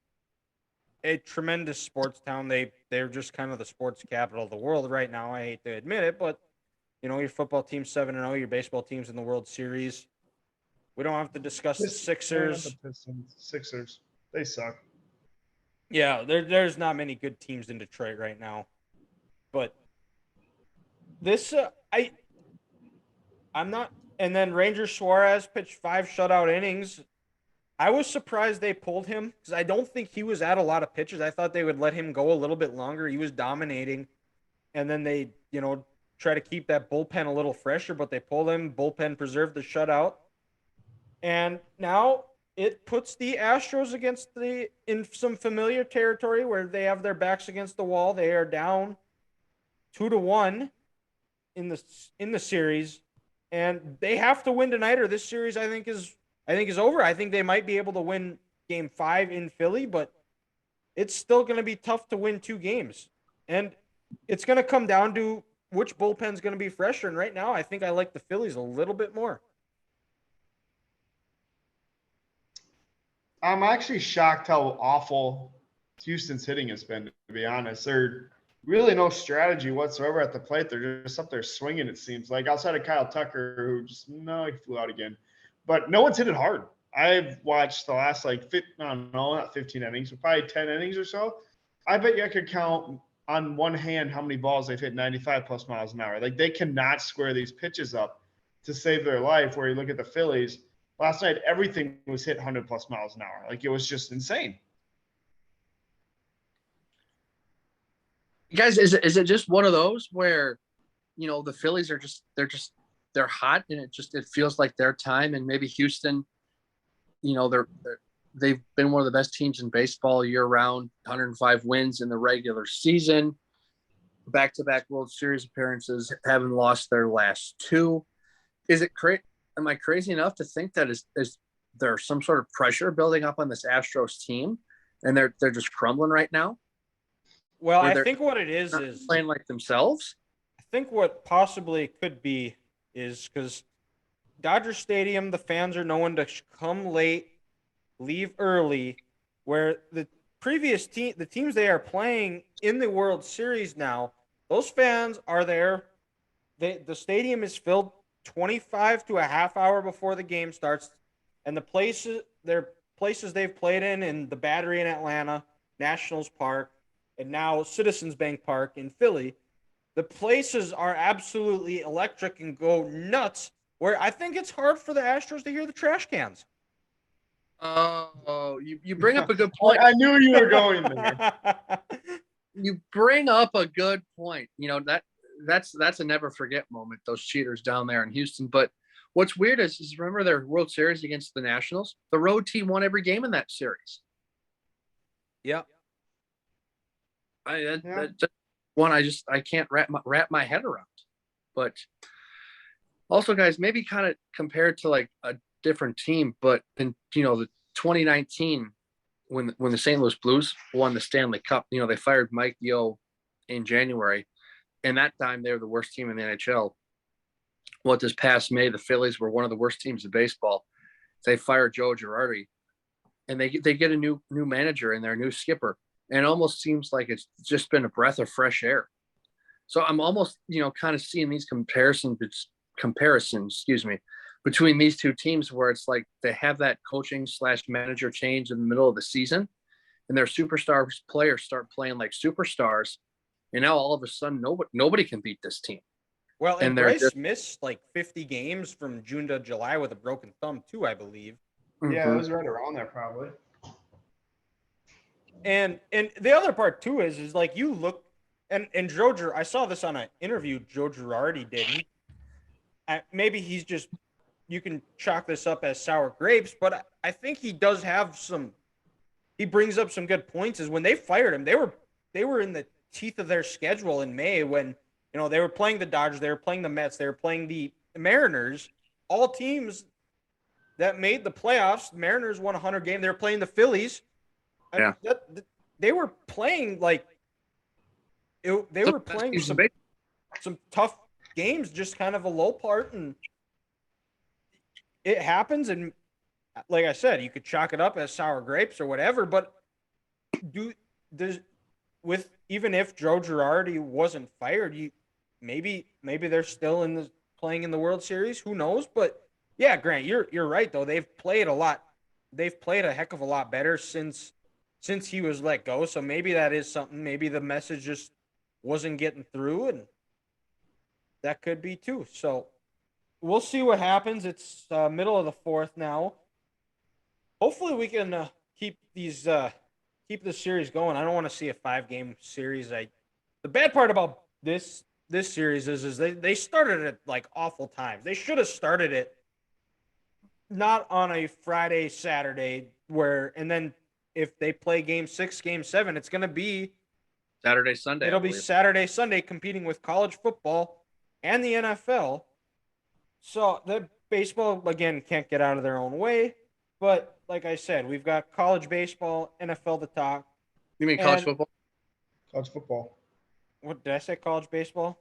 a tremendous sports town. They're just kind of the sports capital of the world right now. I hate to admit it, but you know, your football team's 7-0, your baseball team's in the World Series. We don't have to discuss the Sixers. Sixers, they suck. Yeah, there's not many good teams in Detroit right now. But this I'm not. And then Ranger Suarez pitched 5 shutout innings. I was surprised they pulled him because I don't think he was at a lot of pitches. I thought they would let him go a little bit longer. He was dominating. And then they, you know, try to keep that bullpen a little fresher, but they pulled him. Bullpen preserved the shutout. And now it puts the Astros in some familiar territory where they have their backs against the wall. They are down 2-1 in the series, and they have to win tonight, or this series I think is over. I think they might be able to win Game 5 in Philly, but it's still going to be tough to win 2 games, and it's going to come down to which bullpen's going to be fresher. And right now, I think I like the Phillies a little bit more. I'm actually shocked how awful Houston's hitting has been, to be honest. Really no strategy whatsoever at the plate. They're just up there swinging, it seems like, outside of Kyle Tucker, who just, no, he flew out again. But no one's hit it hard. I've watched the last, like, no, not 15 innings, but probably 10 innings or so. I bet you I could count on one hand how many balls they've hit 95 plus miles an hour. Like, they cannot square these pitches up to save their life. Where you look at the Phillies, last night, everything was hit 100 plus miles an hour. Like, it was just insane. Guys, is it just one of those where, the Phillies are they're hot and it feels like their time, and maybe Houston, they've been one of the best teams in baseball year round, 105 wins in the regular season, back-to-back World Series appearances, haven't lost their last two. Is it am I crazy enough to think that is there some sort of pressure building up on this Astros team and they're just crumbling right now? Well, I think what it is playing like themselves. I think what possibly could be is because Dodger Stadium, the fans are known to come late, leave early, where the teams they are playing in the World Series now, those fans are there. The stadium is filled 25 to a half hour before the game starts, and the places they've played in the Battery in Atlanta, Nationals Park, and now Citizens Bank Park in Philly, the places are absolutely electric and go nuts, where I think it's hard for the Astros to hear the trash cans. Oh, you bring up a good point. I knew you were going there. You bring up a good point. That's a never forget moment, those cheaters down there in Houston. But what's weird is remember their World Series against the Nationals? The road team won every game in that series. Yeah. That's one I can't wrap my head around. But also, guys, maybe kind of compared to like a different team, but in the 2019 when the St. Louis Blues won the Stanley Cup, they fired Mike Yeo in January, and that time they were the worst team in the NHL. Well, this past May, the Phillies were one of the worst teams in baseball. They fired Joe Girardi, and they get a new manager and their new skipper. And it almost seems like it's just been a breath of fresh air. So I'm almost, kind of seeing these comparisons, between these two teams where it's like they have that coaching / manager change in the middle of the season, and their superstar players start playing like superstars. And now all of a sudden, nobody can beat this team. Well, and Bryce missed like 50 games from June to July with a broken thumb too, I believe. Yeah, it was right around there probably. And the other part too is like you look and Joe, I saw this on an interview Joe Girardi did. Maybe he's just, you can chalk this up as sour grapes, but I think he does have he brings up some good points. Is when they fired him, they were in the teeth of their schedule in May when they were playing the Dodgers, they were playing the Mets, they were playing the Mariners, all teams that made the playoffs. The Mariners won 100 games. They were playing the Phillies. Yeah, they were playing they were playing some tough games, just kind of a low part, and it happens. And like I said, you could chalk it up as sour grapes or whatever. But even if Joe Girardi wasn't fired, maybe they're still playing in the World Series. Who knows? But yeah, Grant, you're right though. They've played a lot. They've played a heck of a lot better since he was let go. So maybe that is something. Maybe the message just wasn't getting through, and that could be too. So we'll see what happens. It's middle of the fourth now. Hopefully we can keep this series going. I don't want to see a 5-game series. The bad part about this series is they started it like awful times. They should have started it not on a Friday, Saturday, and then if they play game 6, game 7, it's going to be Saturday, Sunday. It'll be Saturday, Sunday, competing with college football and the NFL. So the baseball, again, can't get out of their own way. But like I said, we've got college baseball, NFL to talk. You mean college football? College football. What did I say? College baseball?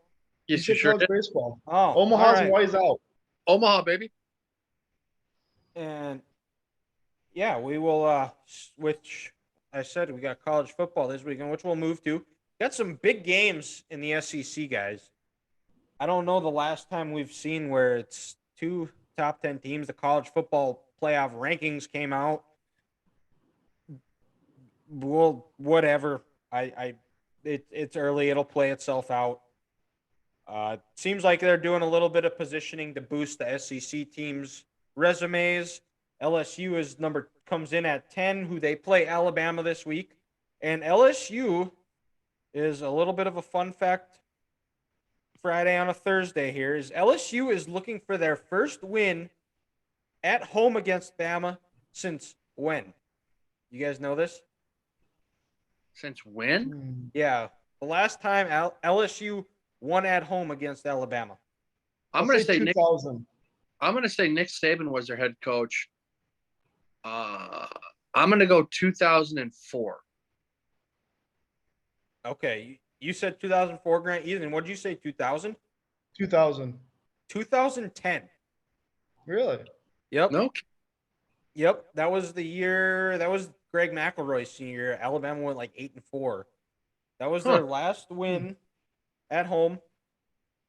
Yes, you sure college did. Baseball. Oh, Omaha's right. Wise out. Omaha, baby. And yeah, we will switch. I said we got college football this weekend, which we'll move to. got some big games in the SEC, guys. I don't know the last time we've seen where it's two top 10 teams. The college football playoff rankings came out. Well, whatever. It's early. It'll play itself out. Seems like they're doing a little bit of positioning to boost the SEC teams' resumes. LSU comes in at 10, who they play Alabama this week, and LSU is a little bit of a fun fact. Friday on a Thursday here is LSU is looking for their first win at home against Bama since when? You guys know this? Since when? Yeah, the last time LSU won at home against Alabama. I'm going to say 2000. I'm going to say Nick Saban was their head coach. I'm going to go 2004. Okay, you said 2004, Grant. Ethan, what did you say? 2000? 2000. 2010. Really? Yep. No. Yep. That was the year. That was Greg McElroy's senior year. Alabama went like 8-4. That was their last win at home.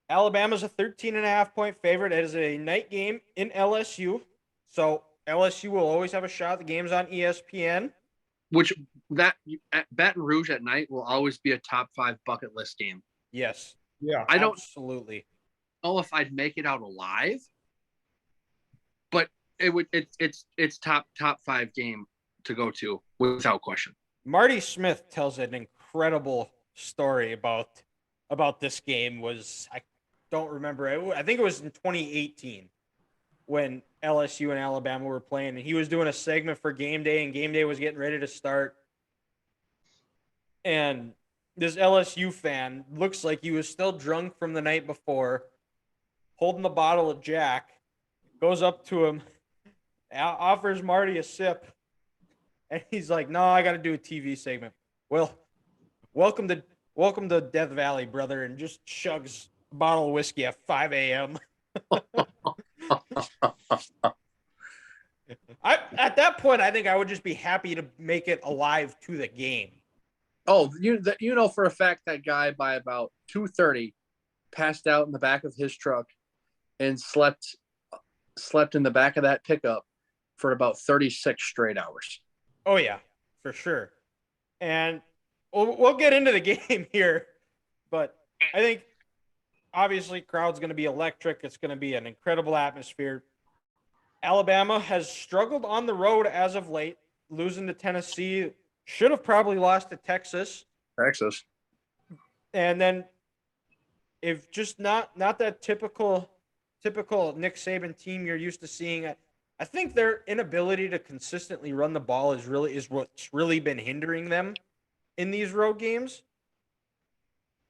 Alabama's a 13.5-point favorite. It is a night game in LSU. So LSU will always have a shot. The game's on ESPN. Which that at Baton Rouge at night will always be a top 5 bucket list game. Yes. Yeah. I don't Absolutely. know if I'd make it out alive, but it's top 5 game to go to without question. Marty Smith tells an incredible story about this game. I don't remember. I think it was in 2018 when LSU and Alabama were playing, and he was doing a segment for game day, and game day was getting ready to start. And this LSU fan looks like he was still drunk from the night before, holding the bottle of Jack, goes up to him, offers Marty a sip, and he's like, "No, I got to do a TV segment." Well, welcome to Death Valley, brother, and just chugs a bottle of whiskey at 5 a.m. At that point, I think I would just be happy to make it alive to the game. Oh, you know for a fact that guy by about 2:30 passed out in the back of his truck and slept in the back of that pickup for about 36 straight hours. Oh yeah, for sure. And we'll get into the game here, but I think obviously crowd's going to be electric. It's going to be an incredible atmosphere. Alabama has struggled on the road as of late, losing to Tennessee. Should have probably lost to Texas. And then if just not that typical Nick Saban team you're used to seeing, I think their inability to consistently run the ball is what's really been hindering them in these road games.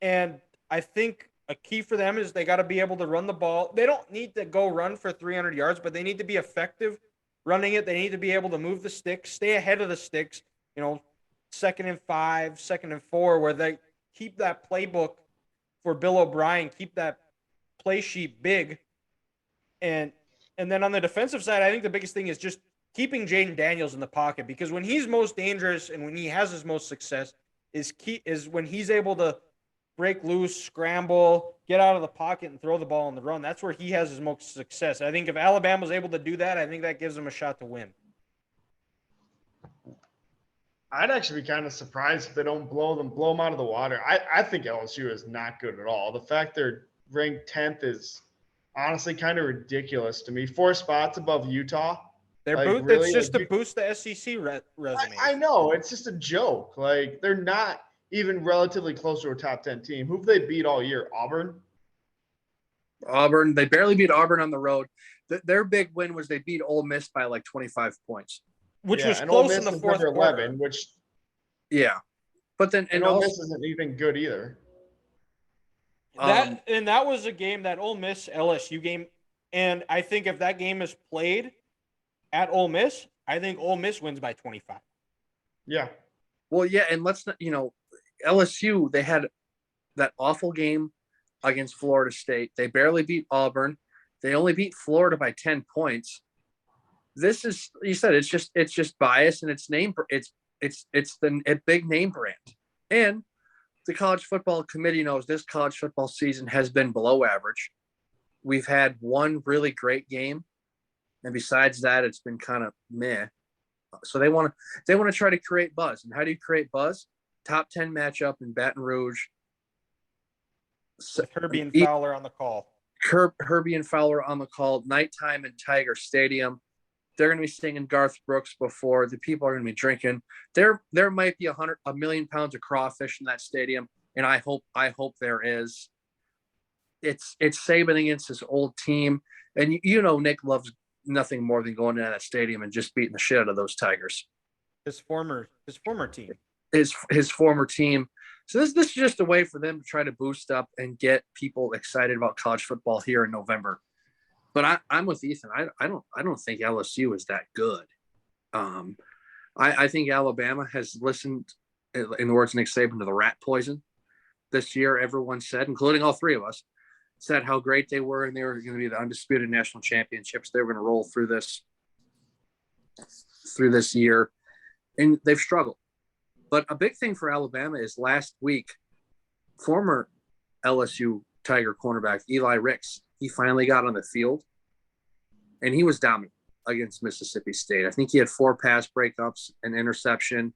And I think a key for them is they got to be able to run the ball. They don't need to go run for 300 yards, but they need to be effective running it. They need to be able to move the sticks, stay ahead of the sticks, 2nd and 5, 2nd and 4, where they keep that playbook for Bill O'Brien, keep that play sheet big. And then on the defensive side, I think the biggest thing is just keeping Jaden Daniels in the pocket, because when he's most dangerous and when he has his most success is when he's able to break loose, scramble, get out of the pocket, and throw the ball on the run. That's where he has his most success. I think if Alabama's able to do that, I think that gives them a shot to win. I'd actually be kind of surprised if they don't blow them out of the water. I think LSU is not good at all. The fact they're ranked 10th is honestly kind of ridiculous to me. 4 spots above Utah. It's just to boost the SEC resume. I know. It's just a joke. Like, they're not even relatively close to a top 10 team. Who have they beat all year? Auburn? They barely beat Auburn on the road. Their big win was they beat Ole Miss by like 25 points. Which was close in the fourth quarter. 11, which yeah, but then and Ole Miss isn't even good either. That was a game, that Ole Miss LSU game, and I think if that game is played at Ole Miss, I think Ole Miss wins by 25. Yeah. Well, yeah, and let's not, LSU, they had that awful game against Florida State. They barely beat Auburn. They only beat Florida by 10 points. This is, you said, it's just bias, and it's a big name brand. And the college football committee knows, this college football season has been below average. We've had one really great game, and besides that, it's been kind of meh. So they want to try to create buzz. And how do you create buzz? Top 10 matchup in Baton Rouge. With Herbie and Fowler on the call. Herbie and Fowler on the call. Nighttime in Tiger Stadium. They're going to be singing Garth Brooks before. The people are going to be drinking. There might be a million pounds of crawfish in that stadium, and I hope there is. It's Saban against his old team, and Nick loves nothing more than going into that stadium and just beating the shit out of those Tigers. His former team. His former team. So this is just a way for them to try to boost up and get people excited about college football here in November. But I'm with Ethan. I don't think LSU is that good. I think Alabama has listened, in the words of Nick Saban, to the rat poison this year. Everyone said, including all three of us, said how great they were, and they were going to be the undisputed national championships. They were going to roll through this year, and they've struggled. But a big thing for Alabama is last week, former LSU Tiger cornerback Eli Ricks, he finally got on the field, and he was dominant against Mississippi State. I think he had 4 pass breakups, an interception,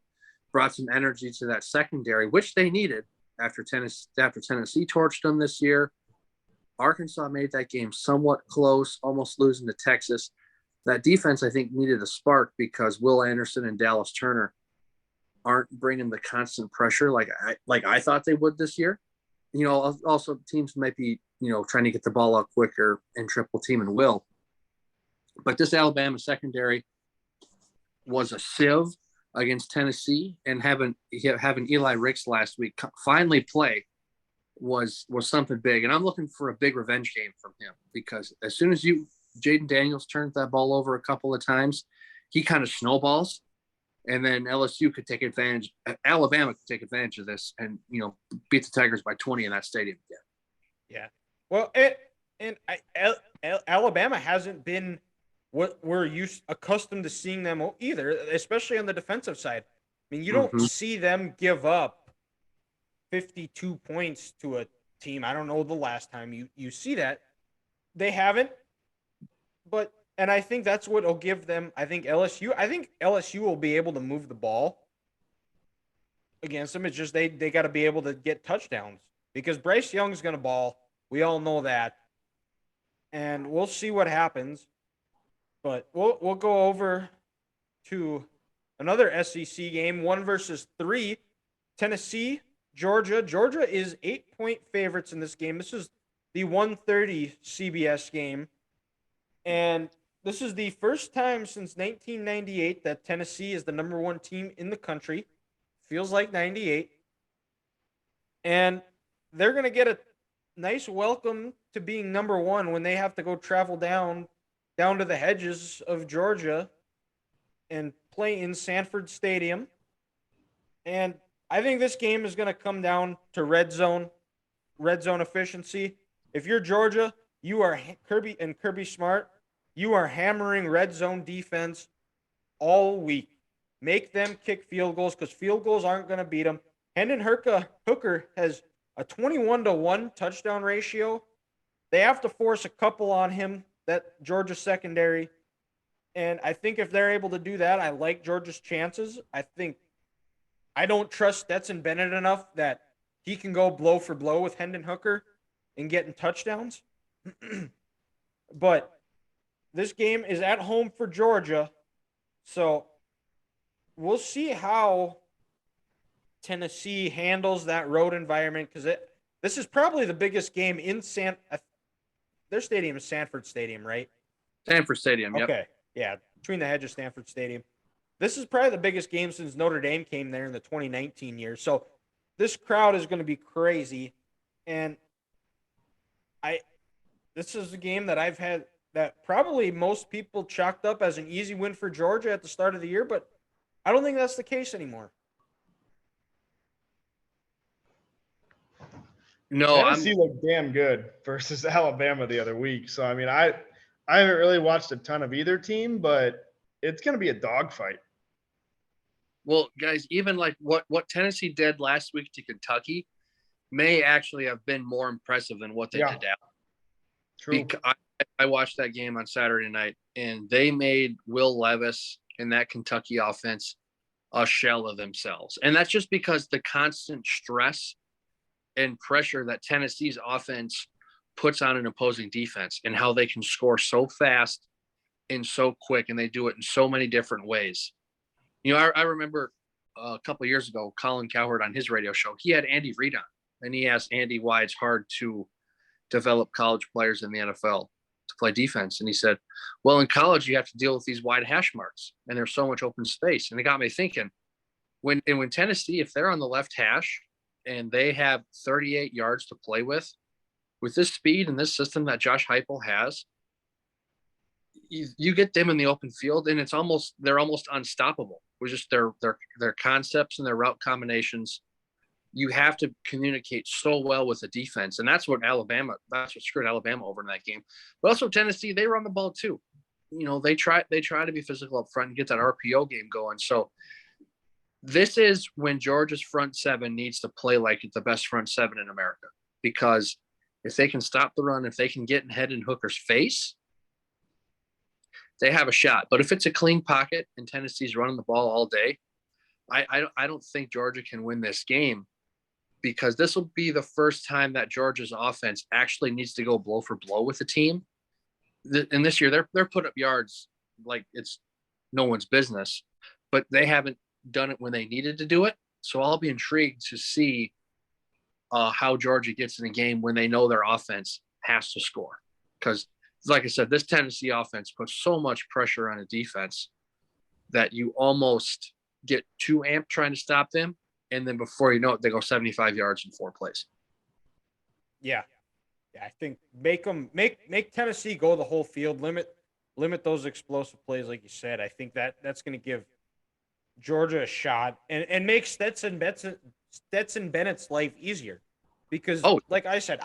brought some energy to that secondary, which they needed after Tennessee torched them this year. Arkansas made that game somewhat close, almost losing to Texas. That defense, I think, needed a spark because Will Anderson and Dallas Turner aren't bringing the constant pressure like I thought they would this year. Also teams might be, trying to get the ball out quicker and triple team and will. But this Alabama secondary was a sieve against Tennessee, and having Eli Ricks last week finally play was something big. And I'm looking for a big revenge game from him, because as soon as Jaden Daniels turns that ball over a couple of times, he kind of snowballs. And then Alabama could take advantage of this and, beat the Tigers by 20 in that stadium again. Yeah. Well, Alabama hasn't been what we're accustomed to seeing them either, especially on the defensive side. I mean, you don't see them give up 52 points to a team. I don't know the last time you see that. They haven't, and I think that's what will give them. I think LSU will be able to move the ball against them. It's just they got to be able to get touchdowns, because Bryce Young's going to ball. We all know that, and we'll see what happens. But we'll go over to another SEC game, 1 versus 3, Tennessee, Georgia. Georgia is 8-point favorites in this game. This is the 1:30 CBS game, and this is the first time since 1998 that Tennessee is the number 1 team in the country. Feels like 98. And they're going to get a nice welcome to being number 1 when they have to go travel down to the hedges of Georgia and play in Sanford Stadium. And I think this game is going to come down to red zone efficiency. If you're Georgia, you are Kirby Smart. You are hammering red zone defense all week. Make them kick field goals, because field goals aren't going to beat them. Hendon Hooker has a 21-1 touchdown ratio. They have to force a couple on him, that Georgia secondary. And I think if they're able to do that, I like Georgia's chances. I don't trust Stetson Bennett enough that he can go blow for blow with Hendon Hooker and getting touchdowns. But this game is at home for Georgia, so we'll see how Tennessee handles that road environment, because this is probably the biggest game in their stadium is Sanford Stadium, right? Sanford Stadium, yep. Okay, yeah, between the hedges, Sanford Stadium. This is probably the biggest game since Notre Dame came there in the 2019 year. So this crowd is going to be crazy, and this is a game that I've had that probably most people chalked up as an easy win for Georgia at the start of the year, but I don't think that's the case anymore. No, Tennessee looked damn good versus Alabama the other week. So, I mean, I haven't really watched a ton of either team, but it's going to be a dogfight. Well, guys, even like what Tennessee did last week to Kentucky, may actually have been more impressive than what they Yeah. did. True. Because I watched that game on Saturday night, and they made Will Levis and that Kentucky offense a shell of themselves. And that's just because the constant stress and pressure that Tennessee's offense puts on an opposing defense and how they can score so fast and so quick, and they do it in so many different ways. You know, I remember a couple of years ago, Colin Cowherd on his radio show, he had Andy Reid on, and he asked Andy why it's hard to develop college players in the NFL to play defense. And he said, well, in college, you have to deal with these wide hash marks, and there's so much open space. And it got me thinking, when Tennessee, if they're on the left hash and they have 38 yards to play with this speed and this system that Josh Heupel has, you get them in the open field, and they're almost unstoppable with just their concepts and their route combinations. You have to communicate so well with the defense, and that's what screwed Alabama over in that game. But also Tennessee, they run the ball too. You know, they try to be physical up front and get that RPO game going. So this is when Georgia's front seven needs to play like it's the best front seven in America, because if they can stop the run, if they can get in Head and Hooker's face, they have a shot. But if it's a clean pocket and Tennessee's running the ball all day, I don't think Georgia can win this game, because this will be the first time that Georgia's offense actually needs to go blow for blow with the team. And this year they're put up yards like it's no one's business, but they haven't done it when they needed to do it. So I'll be intrigued to see how Georgia gets in a game when they know their offense has to score. Because, like I said, this Tennessee offense puts so much pressure on a defense that you almost get too amped trying to stop them. And then before you know it, they go 75 yards in 4 plays. Yeah. I think make Tennessee go the whole field, limit those explosive plays, like you said. I think that's going to give Georgia a shot and make Stetson Bennett's life easier, because like I said,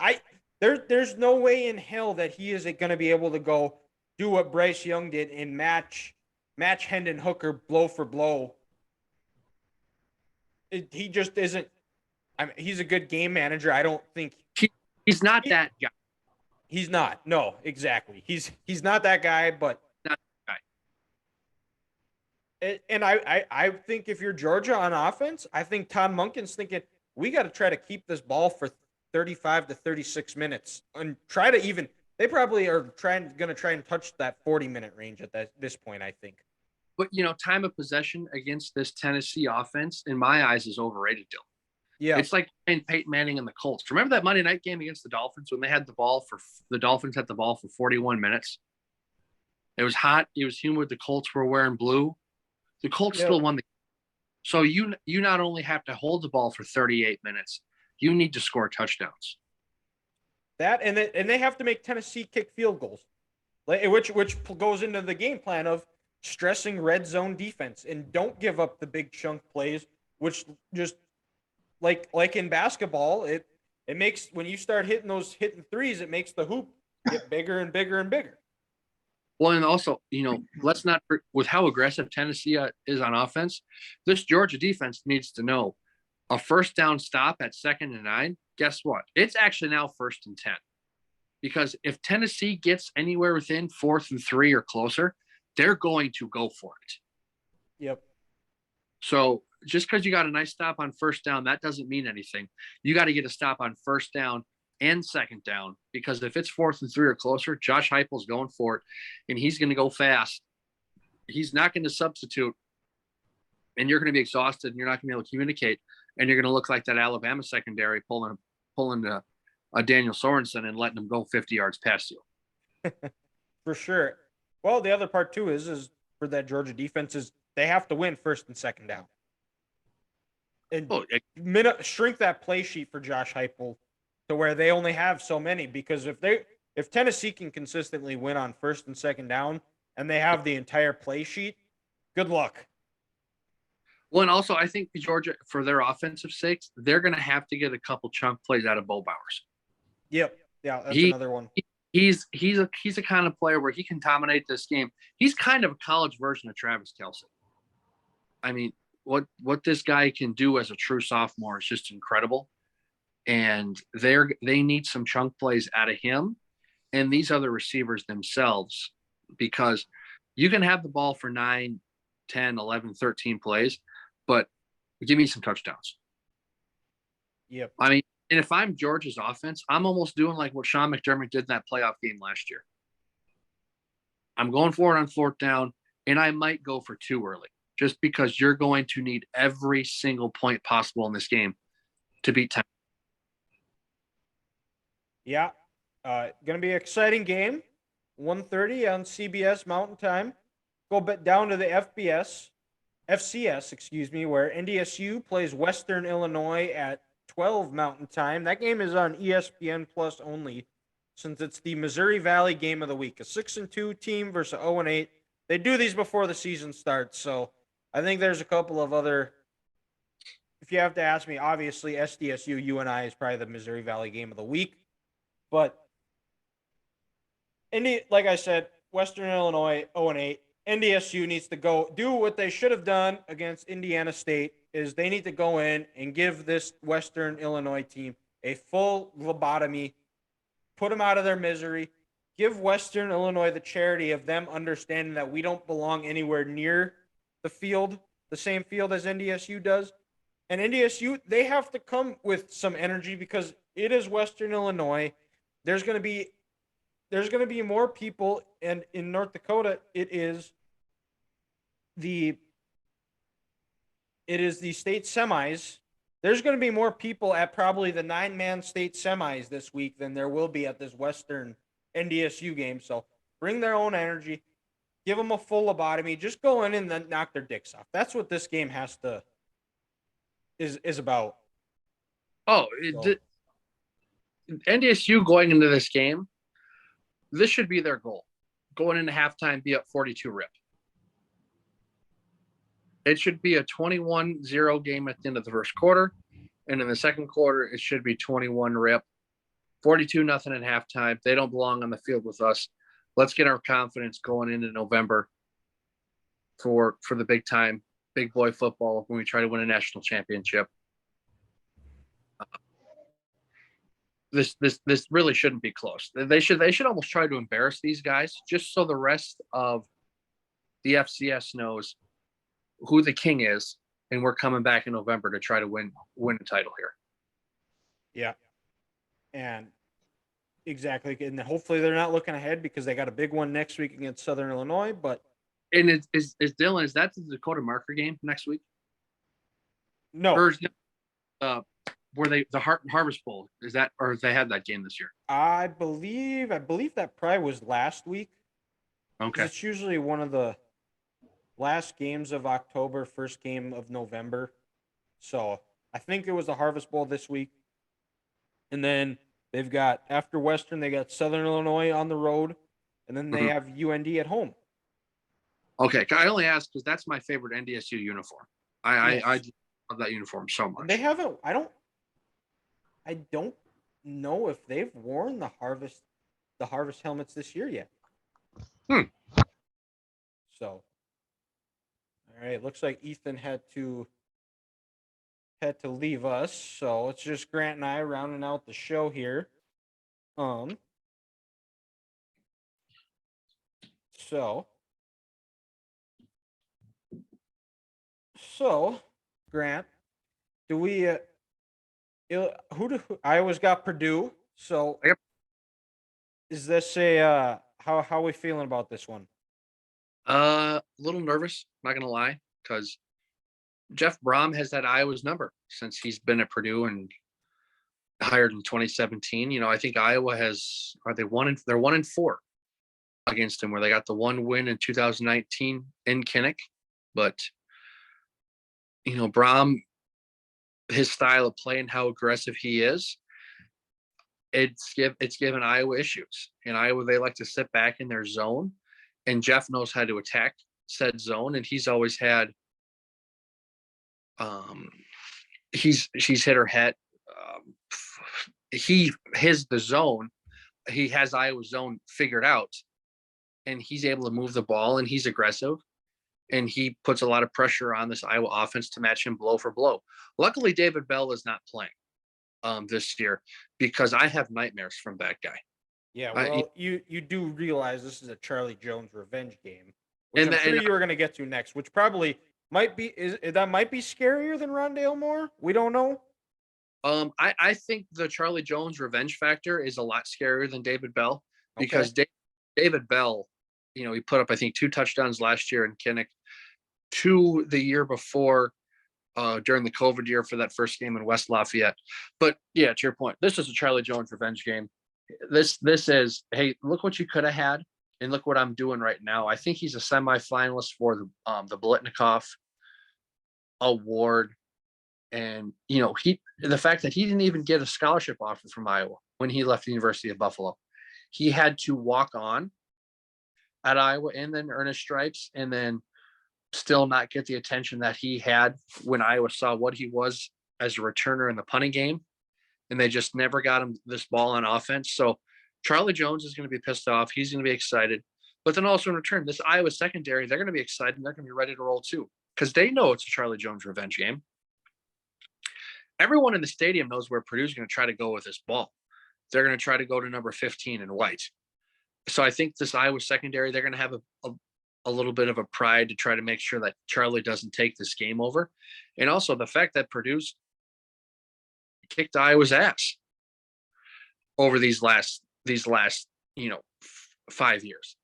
there's no way in hell that he isn't going to be able to go do what Bryce Young did and match Hendon Hooker blow for blow. He just isn't. I mean, he's a good game manager. I don't think he's not that guy. He's not. No, exactly. He's not that guy, but not that guy. And I think if you're Georgia on offense, I think Todd Monken's thinking we got to try to keep this ball for 35 to 36 minutes and try to even. They probably are going to try and touch that 40-minute range at this point, I think. But, you know, time of possession against this Tennessee offense, in my eyes, is overrated, Dylan. Yeah. It's like Peyton Manning and the Colts. Remember that Monday night game against the Dolphins when the Dolphins had the ball for 41 minutes? It was hot. It was humid. The Colts were wearing blue. The Colts still won the game. So you not only have to hold the ball for 38 minutes, you need to score touchdowns. That and they have to make Tennessee kick field goals, which goes into the game plan of stressing red zone defense and don't give up the big chunk plays, which just like in basketball, it makes when you start hitting threes, it makes the hoop get bigger and bigger and bigger. Well, and also, you know, let's not with how aggressive Tennessee is on offense. This Georgia defense needs to know a first down stop at 2nd and 9. Guess what? It's actually now 1st and 10, because if Tennessee gets anywhere within 4th and 3 or closer, they're going to go for it. Yep. So just because you got a nice stop on 1st down, that doesn't mean anything. You got to get a stop on 1st down and 2nd down, because if it's 4th and 3 or closer, Josh Heupel's going for it, and he's going to go fast. He's not going to substitute, and you're going to be exhausted, and you're not going to be able to communicate, and you're going to look like that Alabama secondary pulling a Daniel Sorensen and letting them go 50 yards past you. For sure. Well, the other part too is for that Georgia defense is they have to win 1st and 2nd down, and shrink that play sheet for Josh Heupel to where they only have so many. Because if Tennessee can consistently win on 1st and 2nd down and they have the entire play sheet, good luck. Well, and also I think Georgia, for their offensive sakes, they're going to have to get a couple chunk plays out of Bo Bowers. Yep. Yeah, that's another one. He's a kind of player where he can dominate this game. He's kind of a college version of Travis Kelce. I mean, what this guy can do as a true sophomore is just incredible. and they need some chunk plays out of him and these other receivers themselves, because you can have the ball for 9, 10, 11, 13 plays, but give me some touchdowns. Yep. I mean, and if I'm Georgia's offense, I'm almost doing like what Sean McDermott did in that playoff game last year. I'm going for it on fourth down, and I might go for 2 early, just because you're going to need every single point possible in this game to beat Texas. Yeah. Going to be an exciting game. 1:30 on CBS Mountain Time. Go down to the FCS, excuse me, where NDSU plays Western Illinois at 12 Mountain Time. That game is on ESPN Plus only, since it's the Missouri Valley game of the week. A 6-2 team versus 0-8. They do these before the season starts, so I think there's a couple of other. If you have to ask me, obviously SDSU UNI is probably the Missouri Valley game of the week, but like I said, Western Illinois 0-8. NDSU needs to go do what they should have done against Indiana State. Is they need to go in and give this Western Illinois team a full lobotomy, put them out of their misery, give Western Illinois the charity of them understanding that we don't belong anywhere near the field, the same field as NDSU does. And NDSU, they have to come with some energy because it is Western Illinois. There's going to be more people, and in North Dakota, it is the state semis. There's going to be more people at probably the 9-man state semis this week than there will be at this Western NDSU game. So bring their own energy, give them a full lobotomy, just go in and then knock their dicks off. That's what this game is about. NDSU going into this game, this should be their goal. Going into halftime, be up 42 rip. It should be a 21-0 game at the end of the first quarter. And in the second quarter, it should be 21 rip. 42-0 at halftime. They don't belong on the field with us. Let's get our confidence going into November for the big time, big boy football when we try to win a national championship. This really shouldn't be close. They should almost try to embarrass these guys just so the rest of the FCS knows who the king is, and we're coming back in November to try to win a title here. Yeah, and exactly, and hopefully they're not looking ahead because they got a big one next week against Southern Illinois. But and is Dylan, is that the Dakota Marker game next week? No, or were they the Harvest Bowl? Is that, or they had that game this year? I believe that probably was last week. Okay, it's usually one of the last games of October, first game of November. So I think it was the Harvest Bowl this week. And then they've got, after Western, they got Southern Illinois on the road. And then they have UND at home. Okay. I only asked because that's my favorite NDSU uniform. Yes. I love that uniform so much. They haven't, I don't know if they've worn the Harvest helmets this year yet. So, all right, looks like Ethan had to leave us, so it's just Grant and I rounding out the show here. So Grant, do we Iowa's got Purdue, so yep. Is this a how are we feeling about this one? A little nervous, not gonna lie, because Jeff Brom has had Iowa's number since he's been at Purdue and hired in 2017. You know, I think Iowa they're 1-4 against him, where they got the one win in 2019 in Kinnick. But you know, Brom, his style of play and how aggressive he is, it's given Iowa issues. In Iowa, they like to sit back in their zone, and Jeff knows how to attack said zone, and he's always had he's hit or hit. He has Iowa's zone figured out, and he's able to move the ball, and he's aggressive, and he puts a lot of pressure on this Iowa offense to match him blow for blow. Luckily, David Bell is not playing. this year, because I have nightmares from that guy. Yeah, I- well, you do realize this is a Charlie Jones revenge game, which And I'm sure and you were going to get to next, which probably might be that might be scarier than Rondale Moore. We don't know. I think the Charlie Jones revenge factor is a lot scarier than David Bell, because David Bell, he put up, I think, 2 touchdowns last year in Kinnick, 2 the year before, during the COVID year for that first game in West Lafayette. But yeah, to your point, this is a Charlie Jones revenge game. This is, hey, look what you could have had, and look what I'm doing right now. I think he's a semifinalist for the Blitnikoff Award. And the fact that he didn't even get a scholarship offer from Iowa when he left the University of Buffalo, he had to walk on at Iowa and then earn his stripes, and then still not get the attention that he had when Iowa saw what he was as a returner in the punting game, and they just never got him this ball on offense. So Charlie Jones is going to be pissed off. He's going to be excited, but then also in return, this Iowa secondary, they're going to be excited, and they're going to be ready to roll too, because they know it's a Charlie Jones revenge game. Everyone in the stadium knows where Purdue's going to try to go with this ball. They're going to try to go to number 15 in white. So I think this Iowa secondary, they're going to have a little bit of a pride to try to make sure that Charlie doesn't take this game over. And also the fact that Purdue's kicked Iowa's ass over these last 5 years.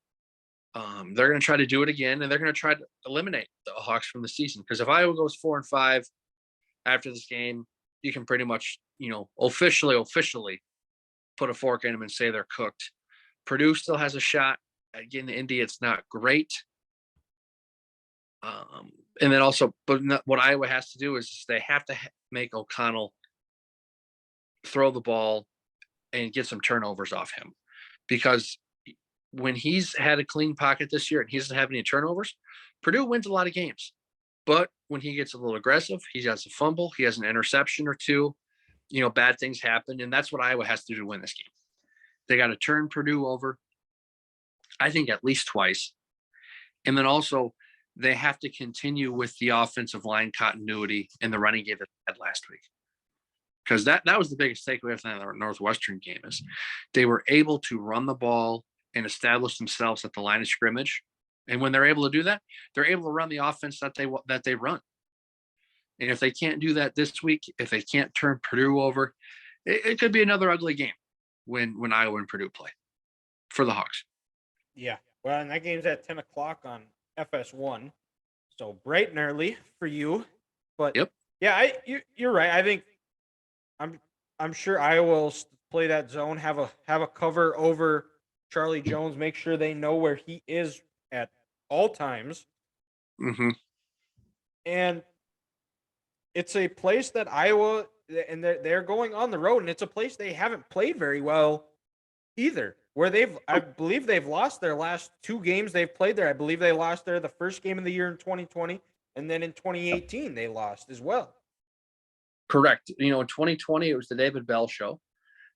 They're going to try to do it again, and they're going to try to eliminate the Hawks from the season. Because if Iowa goes 4-5 after this game, you can pretty much, officially put a fork in them and say they're cooked. Purdue still has a shot at getting to Indy. It's not great. And then also, but what Iowa has to do is they have to make O'Connell throw the ball and get some turnovers off him. Because when he's had a clean pocket this year and he doesn't have any turnovers, Purdue wins a lot of games. But when he gets a little aggressive, he has a fumble, he has an interception or two, bad things happen. And that's what Iowa has to do to win this game. They got to turn Purdue over, I think, at least twice. And then also they have to continue with the offensive line continuity in the running game that they had last week. Because that was the biggest takeaway from the Northwestern game, is they were able to run the ball and establish themselves at the line of scrimmage. And when they're able to do that, they're able to run the offense that they run. And if they can't do that this week, if they can't turn Purdue over, it could be another ugly game when Iowa and Purdue play for the Hawks. Yeah, well, and that game's at 10 o'clock on FS1, so bright and early for you. But Yep. Yeah, you're right. I think I'm sure Iowa will play that zone, have a cover over Charlie Jones, make sure they know where he is at all times. Mm-hmm. And it's a place that Iowa, and they're going on the road, and it's a place they haven't played very well either. Where I believe they've lost their last 2 games they've played there. I believe they lost there the first game of the year in 2020, and then in 2018 they lost as well. Correct. In 2020 it was the David Bell show.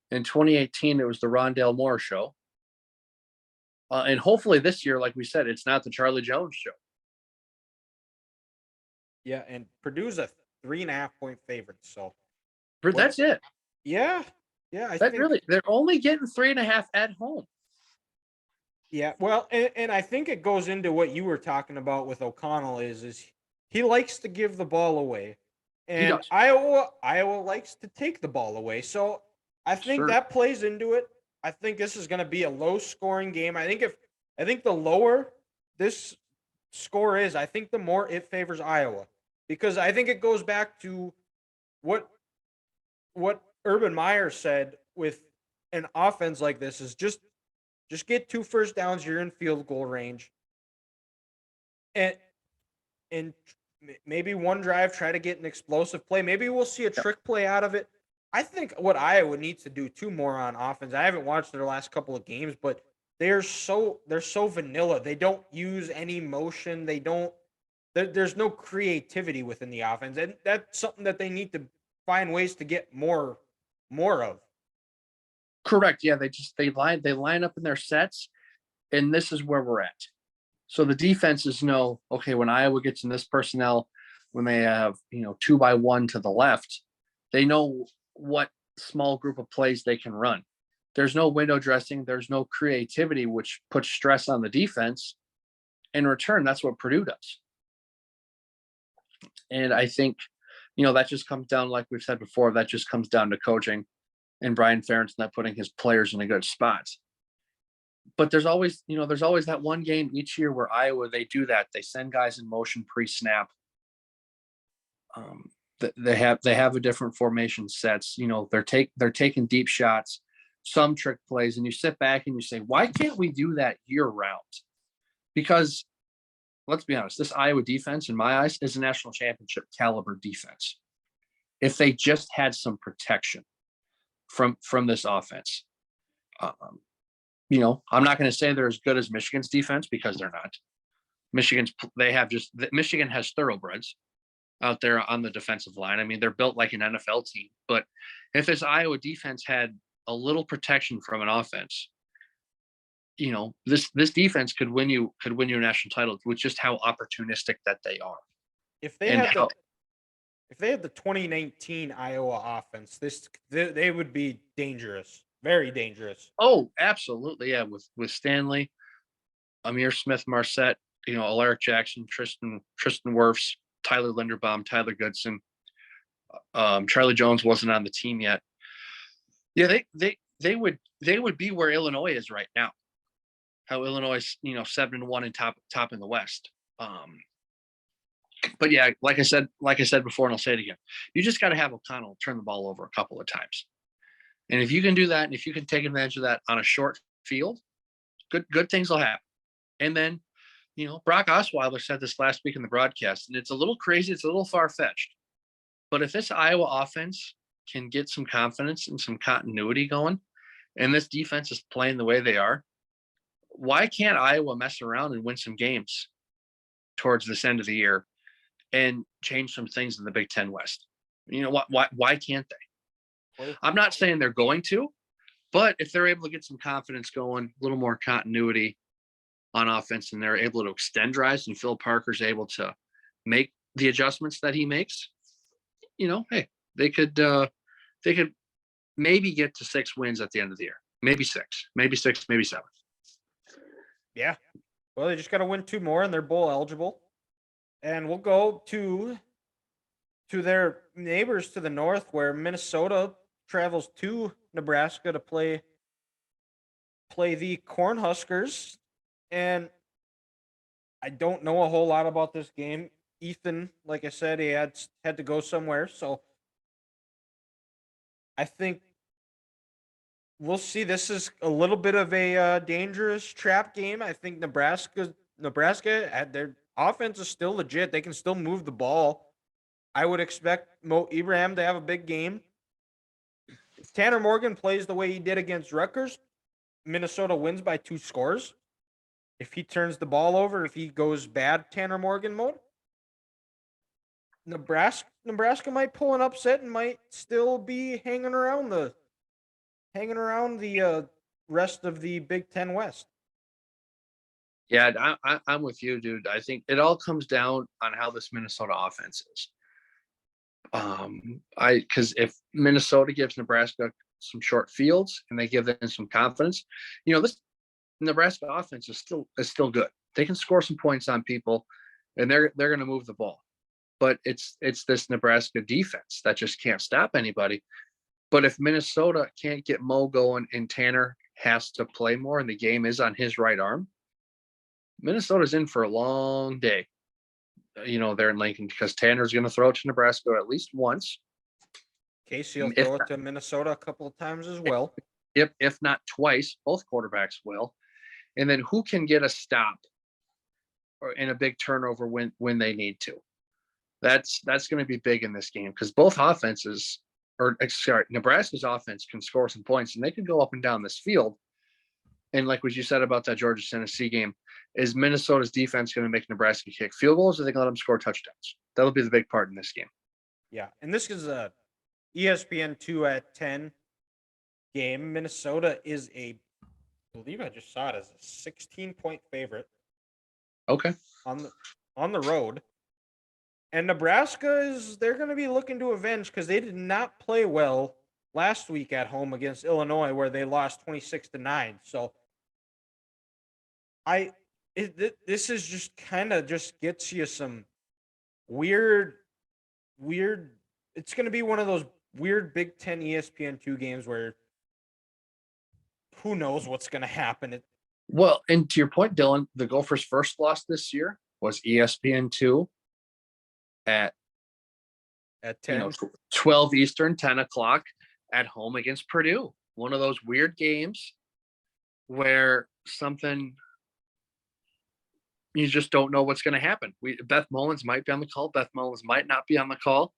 In 2018 it was the Rondale Moore show. And hopefully this year, like we said, it's not the Charlie Jones show. Yeah, and Purdue's a 3.5-point favorite. So That's it. Yeah. I think they're only getting 3.5 at home. Yeah, well, and I think it goes into what you were talking about with O'Connell is he likes to give the ball away, and Iowa likes to take the ball away. So I think that plays into it. I think this is going to be a low-scoring game. I think the lower this score is, I think the more it favors Iowa, because I think it goes back to what Urban Meyer said with an offense like this is just get 2 first downs, you're in field goal range. And maybe one drive, try to get an explosive play. Maybe we'll see a trick play out of it. I think what Iowa needs to do too more on offense. I haven't watched their last couple of games, but they're so vanilla. They don't use any motion. There's no creativity within the offense. And that's something that they need to find ways to get more of. Correct. Yeah, they line up in their sets, and this is where we're at. So the defenses know, okay, when Iowa gets in this personnel, when they have 2-by-1 to the left, they know what small group of plays they can run. There's no window dressing. There's no creativity, which puts stress on the defense. In return, that's what Purdue does. And I think, that just comes down, like we've said before, that just comes down to coaching and Brian Ferentz not putting his players in a good spot. But there's always that one game each year where Iowa, they do that. They send guys in motion pre-snap. They have a different formation sets. They're taking deep shots, some trick plays, and you sit back and you say, why can't we do that year round? Because let's be honest, this Iowa defense, in my eyes, is a national championship caliber defense. If they just had some protection from this offense, I'm not going to say they're as good as Michigan's defense because they're not. Michigan has thoroughbreds out there on the defensive line. I mean, they're built like an NFL team. But if this Iowa defense had a little protection from an offense, this defense could win you a national title with just how opportunistic that they are. If they had the 2019 Iowa offense, they would be dangerous, very dangerous. Oh, absolutely, yeah. With Stanley, Amir Smith-Marset, Alaric Jackson, Tristan Wirfs, Tyler Linderbaum, Tyler Goodson, Charlie Jones wasn't on the team yet. Yeah, they would be where Illinois is right now. How Illinois is, 7-1 and top in the West. But yeah, like I said before, and I'll say it again, you just got to have O'Connell turn the ball over a couple of times. And if you can do that, and if you can take advantage of that on a short field, good things will happen. And then, Brock Osweiler said this last week in the broadcast, and it's a little crazy, it's a little far-fetched. But if this Iowa offense can get some confidence and some continuity going, and this defense is playing the way they are, why can't Iowa mess around and win some games towards this end of the year and change some things in the Big Ten West? Why can't they? I'm not saying they're going to, but if they're able to get some confidence going, a little more continuity on offense, and they're able to extend drives, and Phil Parker's able to make the adjustments that he makes, hey, they could maybe get to 6 wins at the end of the year. Maybe six, maybe 7. Yeah. Well, they just got to win 2 more, and they're bowl eligible. And we'll go to their neighbors to the north, where Minnesota travels to Nebraska to play the Cornhuskers. And I don't know a whole lot about this game. Ethan, like I said, he had to go somewhere, so I think we'll see. This is a little bit of a dangerous trap game. I think Nebraska, their offense is still legit. They can still move the ball. I would expect Mo Ibrahim to have a big game. If Tanner Morgan plays the way he did against Rutgers, Minnesota wins by 2 scores. If he turns the ball over, if he goes bad Tanner Morgan mode, Nebraska might pull an upset and might still be hanging around the rest of the Big Ten West. Yeah, I'm with you, dude. I think it all comes down on how this Minnesota offense is. Because if Minnesota gives Nebraska some short fields and they give them some confidence, this Nebraska offense is still good. They can score some points on people, and they're going to move the ball. But it's this Nebraska defense that just can't stop anybody. But if Minnesota can't get Mo going and Tanner has to play more and the game is on his right arm, Minnesota's in for a long day, there in Lincoln, because Tanner's going to throw it to Nebraska at least once. Casey will throw it to Minnesota a couple of times as well. If not twice, both quarterbacks will. And then who can get a stop or in a big turnover when they need to? That's going to be big in this game, because both offenses, Nebraska's offense can score some points, and they can go up and down this field. And like what you said about that Georgia-Tennessee game, is Minnesota's defense going to make Nebraska kick field goals, or are they going to let them score touchdowns? That'll be the big part in this game. Yeah, and this is a ESPN 2 at 10 game. Minnesota is I believe I just saw it as a 16-point favorite. Okay. On the road. And Nebraska they're going to be looking to avenge, because they did not play well last week at home against Illinois, where they lost 26-9. So this is just kind of just gets you some weird. It's going to be one of those weird Big Ten ESPN2 games where who knows what's going to happen. Well, and to your point, Dylan, the Gophers' first loss this year was ESPN2 at 10. 12 Eastern, 10 o'clock at home against Purdue. One of those weird games where something you just don't know what's going to happen. Beth Mullins might be on the call. Beth Mullins might not be on the call.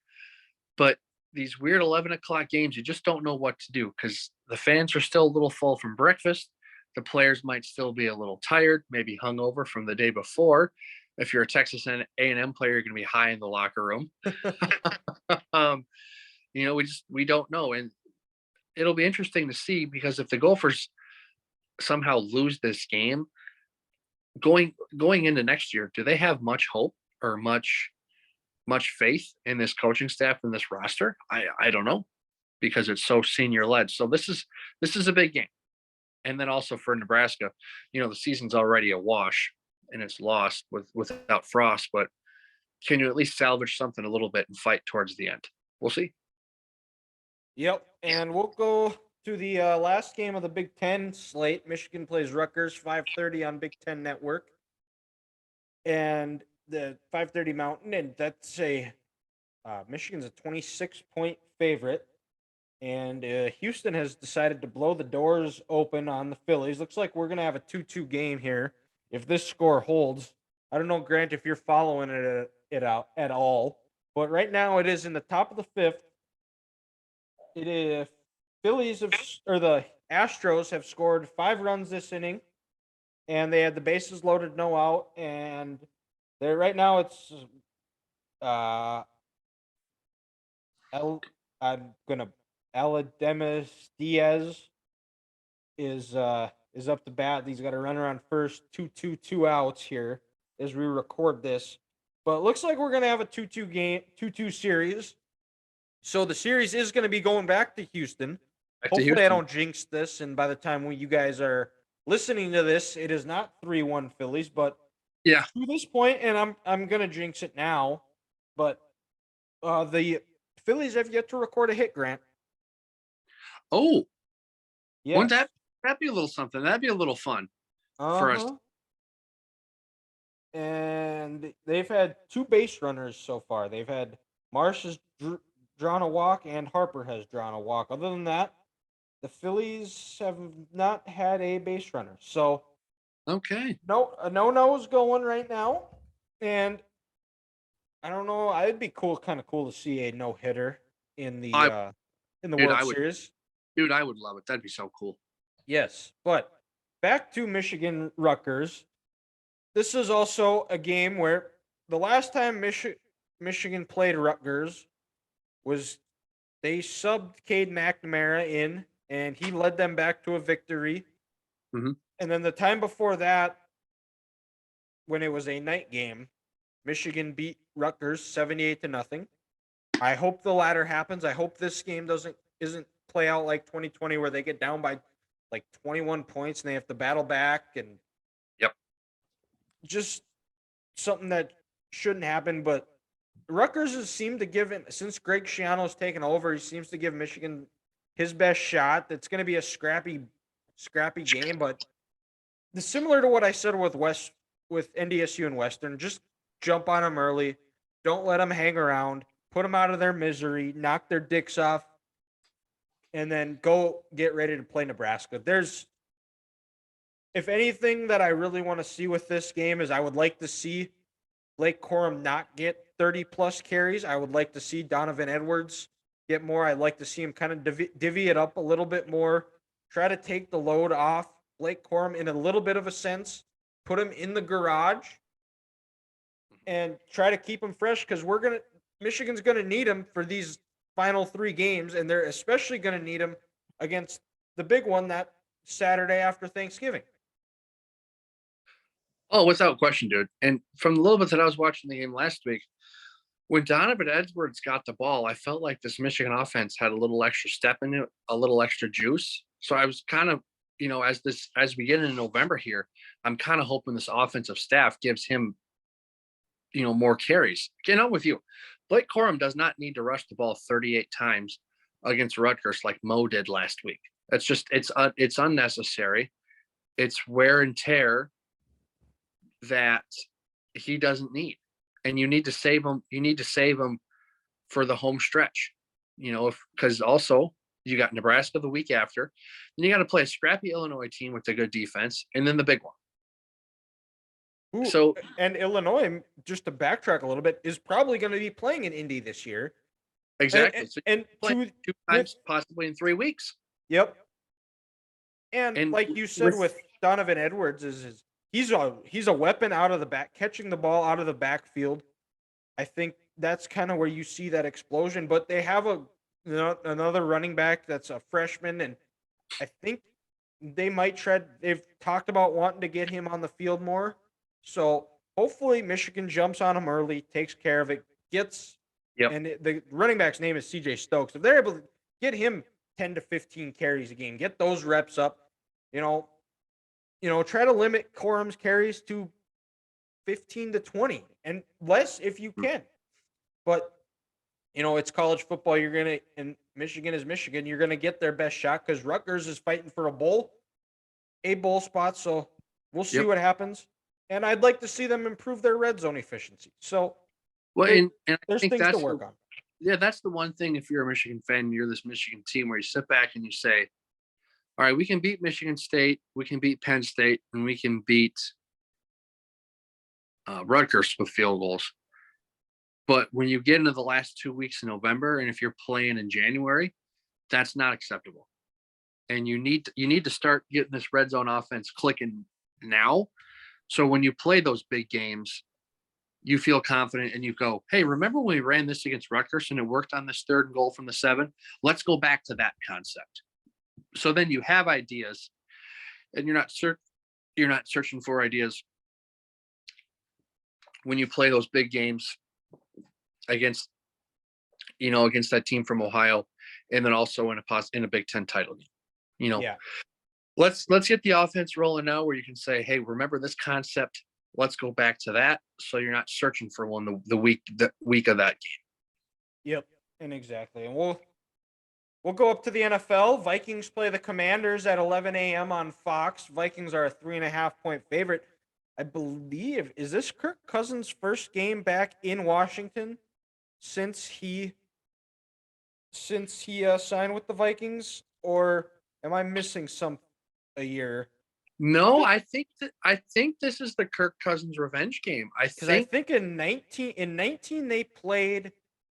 But these weird 11 o'clock games, you just don't know what to do because the fans are still a little full from breakfast. The players might still be a little tired, maybe hungover from the day before. If you're a Texas A&M player, you're going to be high in the locker room. We don't know. And it'll be interesting to see because if the Gophers somehow lose this game, going into next year, do they have much hope or much faith in this coaching staff and this roster? I don't know because it's so senior led. So this is a big game. And then also for Nebraska, the season's already a wash and it's lost without Frost, but can you at least salvage something a little bit and fight towards the end? We'll see. Yep. And we'll go to the last game of the Big Ten slate. Michigan plays Rutgers, 5:30 on Big Ten Network. And the 5:30 Mountain, and that's Michigan's a 26-point favorite. And Houston has decided to blow the doors open on the Phillies. Looks like we're going to have a 2-2 game here if this score holds. I don't know, Grant, if you're following it out at all. But right now it is in the top of the fifth. It is the Astros have scored 5 runs this inning. And they had the bases loaded, no out. And right now it's Alademus Diaz is up to bat. He's got a runner on first, 2 outs here as we record this. But it looks like we're going to have a 2-2 series. So the series is going to be going back to Houston. Hopefully I don't jinx this, and by the time you guys are listening to this, it is not 3-1 Phillies, but yeah, to this point, and I'm going to jinx it now, but the Phillies have yet to record a hit, Grant. Oh, yeah. Wouldn't that'd be a little something? That'd be a little fun for us. And they've had 2 base runners so far. They've had Marsh has drawn a walk and Harper has drawn a walk. Other than that, the Phillies have not had a base runner. So, okay, no is going right now, and I don't know. It'd be kind of cool to see a no hitter in the World Series. Dude, I would love it. That'd be so cool. Yes, but back to Michigan Rutgers. This is also a game where the last time Michigan played Rutgers was they subbed Cade McNamara in, and he led them back to a victory. Mm-hmm. And then the time before that, when it was a night game, Michigan beat Rutgers 78-0. I hope the latter happens. I hope this game isn't play out like 2020 where they get down by like 21 points and they have to battle back, and just something that shouldn't happen. But Rutgers has seemed to give him, since Greg Schiano's taken over, he seems to give Michigan his best shot. It's going to be a scrappy game, but similar to what I said with NDSU and Western, just jump on them early. Don't let them hang around. Put them out of their misery. Knock their dicks off. And then go get ready to play Nebraska. If anything that I really want to see with this game is I would like to see Blake Corum not get 30-plus carries. I would like to see Donovan Edwards get more. I'd like to see him kind of divvy it up a little bit more. Try to take the load off Blake Corum in a little bit of a sense. Put him in the garage and try to keep him fresh because Michigan's going to need him for these final 3 games, and they're especially going to need him against the big one that Saturday after Thanksgiving. Oh, without question, dude. And from the little bit that I was watching the game last week, When Donovan Edwards got the ball, I felt like this Michigan offense had a little extra step in it, a little extra juice. So I was kind of, as we get into November here, I'm kind of hoping this offensive staff gives him, more carries. Get out with you. Blake Corum does not need to rush the ball 38 times against Rutgers like Mo did last week. That's just it's unnecessary. It's wear and tear that he doesn't need, and you need to save him. You need to save him for the home stretch. Because also you got Nebraska the week after, then you got to play a scrappy Illinois team with a good defense, and then the big one. Ooh, So and Illinois, just to backtrack a little bit, is probably going to be playing in Indy this year. exactly, And two times, possibly in 3 weeks. Yep. And like you said with Donovan Edwards, he's a weapon out of the back, catching the ball out of the backfield. I think that's kind of where you see that explosion. But they have another running back that's a freshman, and I think they might they've talked about wanting to get him on the field more. So hopefully Michigan jumps on him early, takes care of it, and the running back's name is CJ Stokes. If they're able to get him 10 to 15 carries a game, get those reps up, try to limit Corum's carries to 15 to 20 and less if you can. But, it's college football. And Michigan is Michigan. You're going to get their best shot because Rutgers is fighting for a bowl spot. So we'll see what happens. And I'd like to see them improve their red zone efficiency. So and there's things to work on. Yeah, that's the one thing. If you're a Michigan fan, and you're this Michigan team where you sit back and you say, all right, we can beat Michigan State, we can beat Penn State, and we can beat Rutgers with field goals. But when you get into the last 2 weeks in November, and if you're playing in January, that's not acceptable. And you need to start getting this red zone offense clicking now. So when you play those big games, you feel confident and you go, hey, remember when we ran this against Rutgers and it worked on this 3rd and goal from the 7? Let's go back to that concept. So then you have ideas, and you're not searching for ideas when you play those big games against that team from Ohio, and then also in a Big Ten title game. Yeah. Let's get the offense rolling now, where you can say, hey, remember this concept? Let's go back to that. So you're not searching for one the week of that game. Yep, and exactly. And we'll go up to the NFL. Vikings play the Commanders at 11 a.m. on Fox. Vikings are a 3.5-point favorite. I believe, is this Kirk Cousins' first game back in Washington since he signed with the Vikings, or am I missing a year? No, I think this is the Kirk Cousins revenge game. I think in 19 they played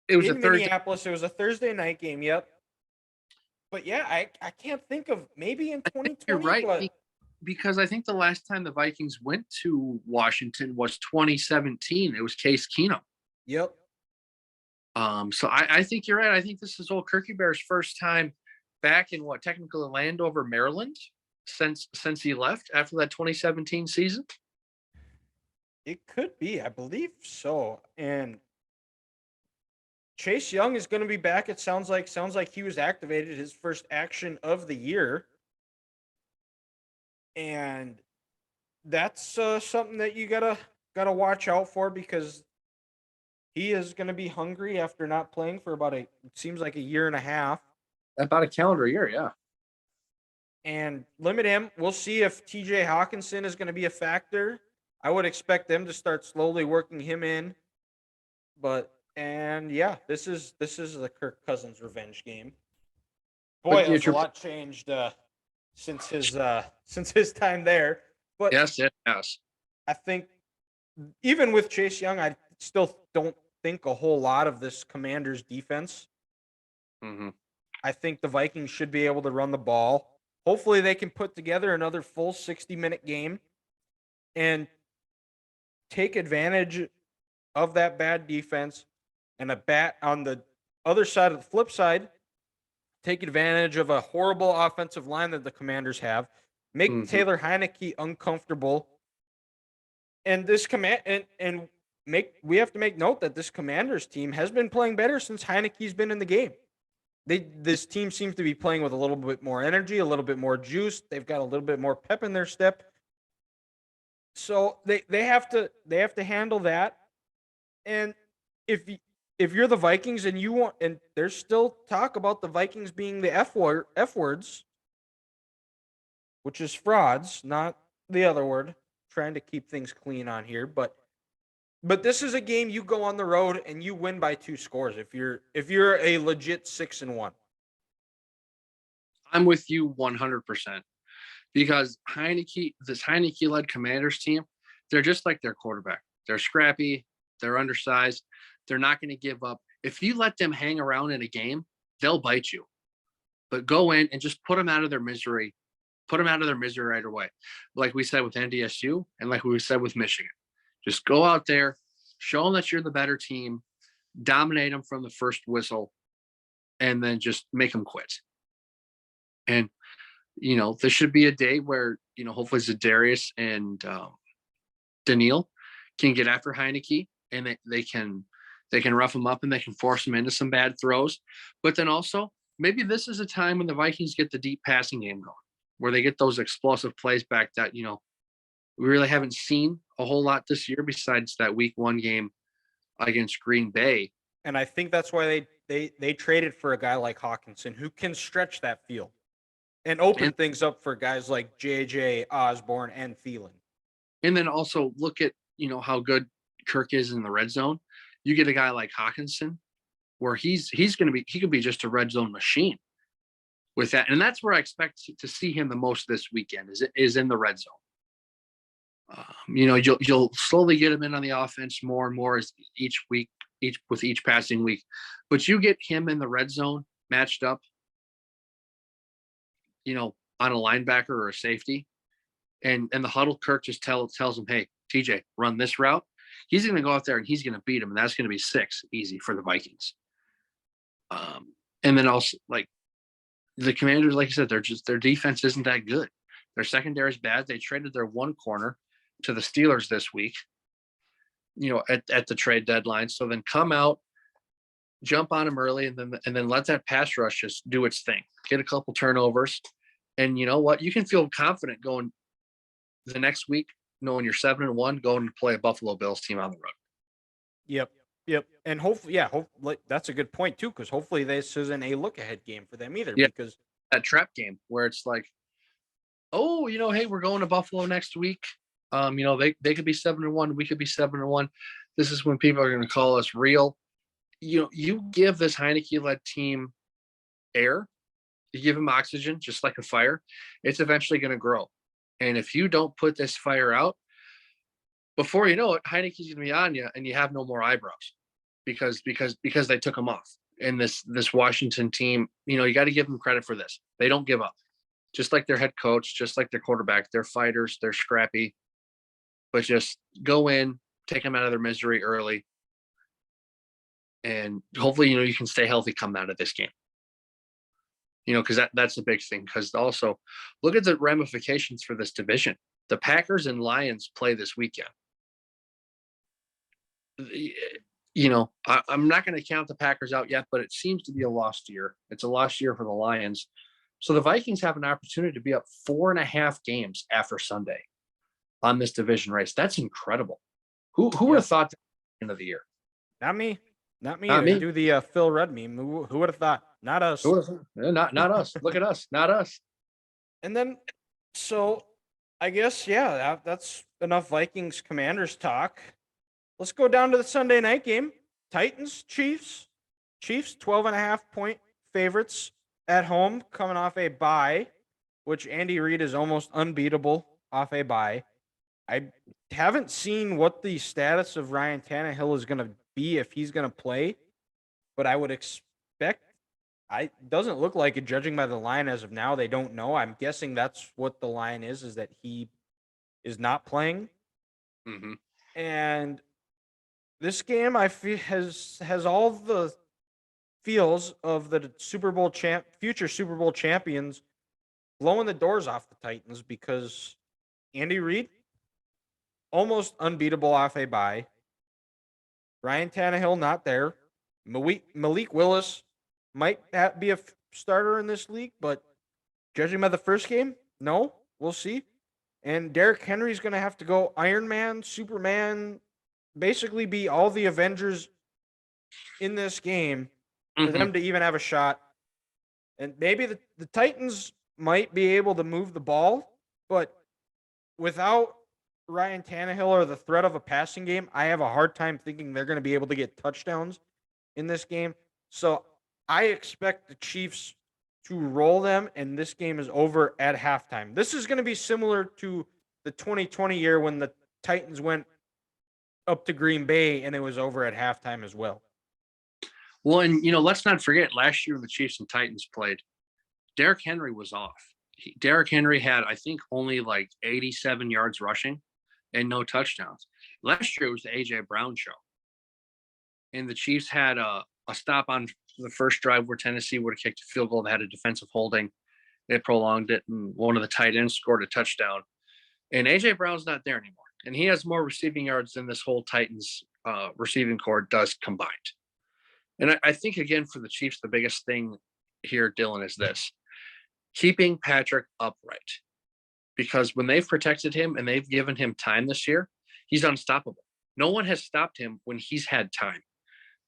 it was in a Thursday. Minneapolis. It was a Thursday night game. Yep. But yeah, I can't think of maybe in 2020. You're right, but because I think the last time the Vikings went to Washington was 2017. It was Case Keenum. Yep. So I think you're right. I think this is old Kirky Bear's first time back in technically Landover, Maryland, since he left after that 2017 season. It could be, I believe so. And Chase Young is going to be back. It sounds like he was activated, his first action of the year. And that's something that you gotta watch out for, because he is going to be hungry after not playing for it seems like a year and a half. About a calendar year, yeah. And limit him. We'll see if TJ Hawkinson is going to be a factor. I would expect them to start slowly working him in. This is the Kirk Cousins revenge game. Boy, a lot changed since his time there. But yes, it has. I think even with Chase Young, I still don't think a whole lot of this Commanders defense. Mm-hmm. I think the Vikings should be able to run the ball. Hopefully they can put together another full 60-minute game and take advantage of that bad defense, and on the other side of the flip side, take advantage of a horrible offensive line that the Commanders have, make Taylor Heineke uncomfortable. And this we have to make note that this Commanders team has been playing better since Heineke's been in the game. This team seems to be playing with a little bit more energy, a little bit more juice. They've got a little bit more pep in their step. So they have to handle that. And if you're the Vikings and you want, and there's still talk about the Vikings being the F words, which is frauds, not the other word. Trying to keep things clean on here, but this is a game you go on the road and you win by 2 scores if you're a legit 6-1. I'm with you 100% because this Heineke-led Commanders team, they're just like their quarterback. They're scrappy. They're undersized. They're not going to give up. If you let them hang around in a game, they'll bite you. But go in and just put them out of their misery. Put them out of their misery right away. Like we said with NDSU and like we said with Michigan. Just go out there, show them that you're the better team, dominate them from the first whistle, and then just make them quit. And, this should be a day where, hopefully Zadarius and Daniil can get after Heineke and they can rough him up and they can force him into some bad throws. But then also, maybe this is a time when the Vikings get the deep passing game going, where they get those explosive plays back that, we really haven't seen a whole lot this year besides that week 1 game against Green Bay. And I think that's why they traded for a guy like Hawkinson who can stretch that field and open things up for guys like JJ, Osborne, and Thielen. And then also look at, how good Kirk is in the red zone. You get a guy like Hawkinson where he could be just a red zone machine with that. And that's where I expect to see him the most this weekend is in the red zone. You'll slowly get him in on the offense more and more as each passing week, but you get him in the red zone matched up, on a linebacker or a safety, and the huddle, Kirk just tells him, "Hey, TJ, run this route." He's going to go out there and he's going to beat him, and that's going to be 6 easy for the Vikings. And then also like the Commanders, like I said, their defense isn't that good. Their secondary is bad. They traded their one corner to the Steelers this week, at the trade deadline. So then come out, jump on them early, and then let that pass rush just do its thing. Get a couple turnovers, and you know what? You can feel confident going the next week, knowing you're 7-1, going to play a Buffalo Bills team on the road. Yep. And hopefully, that's a good point too, because hopefully this isn't a look-ahead game for them either. Yeah, because that trap game where it's like, oh, hey, we're going to Buffalo next week. They could be 7-1. We could be 7-1. This is when people are going to call us real. You give this Heineke-led team air, you give them oxygen, just like a fire, it's eventually going to grow. And if you don't put this fire out, before you know it, Heineke's going to be on you, and you have no more eyebrows because they took them off. And this Washington team, you got to give them credit for this. They don't give up. Just like their head coach, just like their quarterback, they're fighters, they're scrappy, but just go in, take them out of their misery early. And hopefully, you can stay healthy coming out of this game. Because that's the big thing. Because also, look at the ramifications for this division. The Packers and Lions play this weekend. I'm not going to count the Packers out yet, but it seems to be a lost year. It's a lost year for the Lions. So the Vikings have an opportunity to be up 4.5 games after Sunday on this division race. That's incredible. Who would have thought that at the end of the year? Not me. Not me. Do the Phil Rudd meme. Who would have thought? Not us. Not us. Look at us. Not us. And then, so I guess, that's enough Vikings Commanders talk. Let's go down to the Sunday night game. Titans, Chiefs. Chiefs, 12.5-point favorites at home, coming off a bye, which Andy Reid is almost unbeatable off a bye. I haven't seen what the status of Ryan Tannehill is going to be if he's going to play, but I would expect it doesn't look like it, judging by the line as of now. They don't know. I'm guessing that's what the line is that he is not playing. Mm-hmm. And this game, I feel, has all the feels of the future Super Bowl champions blowing the doors off the Titans, because Andy Reid, almost unbeatable off a bye. Ryan Tannehill not there. Malik Willis might be a starter in this league, but judging by the first game, no. We'll see. And Derrick Henry's going to have to go Iron Man, Superman, basically be all the Avengers in this game for them to even have a shot. And maybe the Titans might be able to move the ball, but without Ryan Tannehill or the threat of a passing game, I have a hard time thinking they're going to be able to get touchdowns in this game. So I expect the Chiefs to roll them, and this game is over at halftime. This is going to be similar to the 2020 year when the Titans went up to Green Bay and it was over at halftime as well. Well, and let's not forget last year when the Chiefs and Titans played, Derrick Henry was off. Derrick Henry had, I think, only like 87 yards rushing and no touchdowns. Last year it was the AJ Brown show, and the Chiefs had a stop on the first drive where Tennessee would have kicked a field goal that had a defensive holding. They prolonged it, and one of the tight ends scored a touchdown. And AJ Brown's not there anymore, and he has more receiving yards than this whole Titans receiving corps does combined. And I think, again, for the Chiefs, the biggest thing here, Dylan, is this: keeping Patrick upright. Because when they've protected him and they've given him time this year, he's unstoppable. No one has stopped him when he's had time,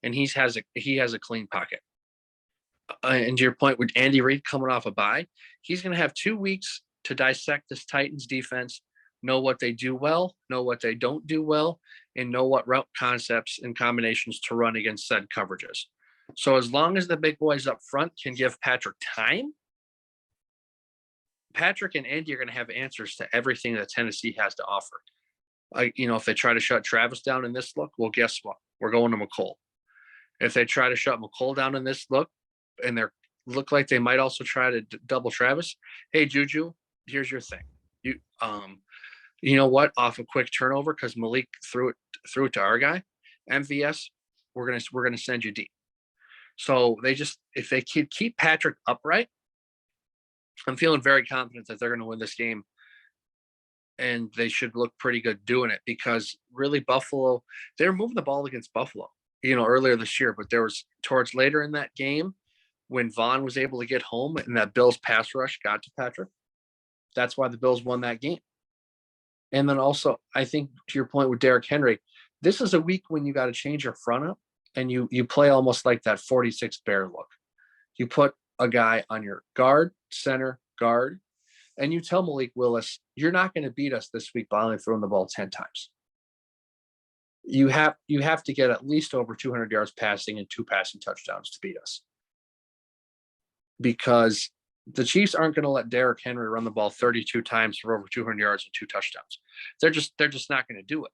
and he has a clean pocket. And to your point, with Andy Reid coming off a bye, he's going to have 2 weeks to dissect this Titans defense, know what they do well, know what they don't do well, and know what route concepts and combinations to run against said coverages. So as long as the big boys up front can give Patrick time, Patrick and Andy are going to have answers to everything that Tennessee has to offer. If they try to shut Travis down in this look, well, guess what? We're going to McCole. If they try to shut McCole down in this look, and they look like they might also try to double Travis, hey, Juju, here's your thing. You know what? Off a quick turnover, because Malik threw it to our guy, MVS, we're gonna send you deep. So if they keep Patrick upright, I'm feeling very confident that they're going to win this game, and they should look pretty good doing it, because really Buffalo, they were moving the ball against Buffalo, earlier this year, but there was towards later in that game when Vaughn was able to get home and that Bills pass rush got to Patrick. That's why the Bills won that game. And then also, I think to your point with Derrick Henry, this is a week when you got to change your front up, and you play almost like that 46 Bear look. You put a guy on your guard, center, guard, and you tell Malik Willis, you're not going to beat us this week by only throwing the ball 10 times. You have to get at least over 200 yards passing and 2 passing touchdowns to beat us. Because the Chiefs aren't going to let Derrick Henry run the ball 32 times for over 200 yards and 2 touchdowns. They're just not going to do it,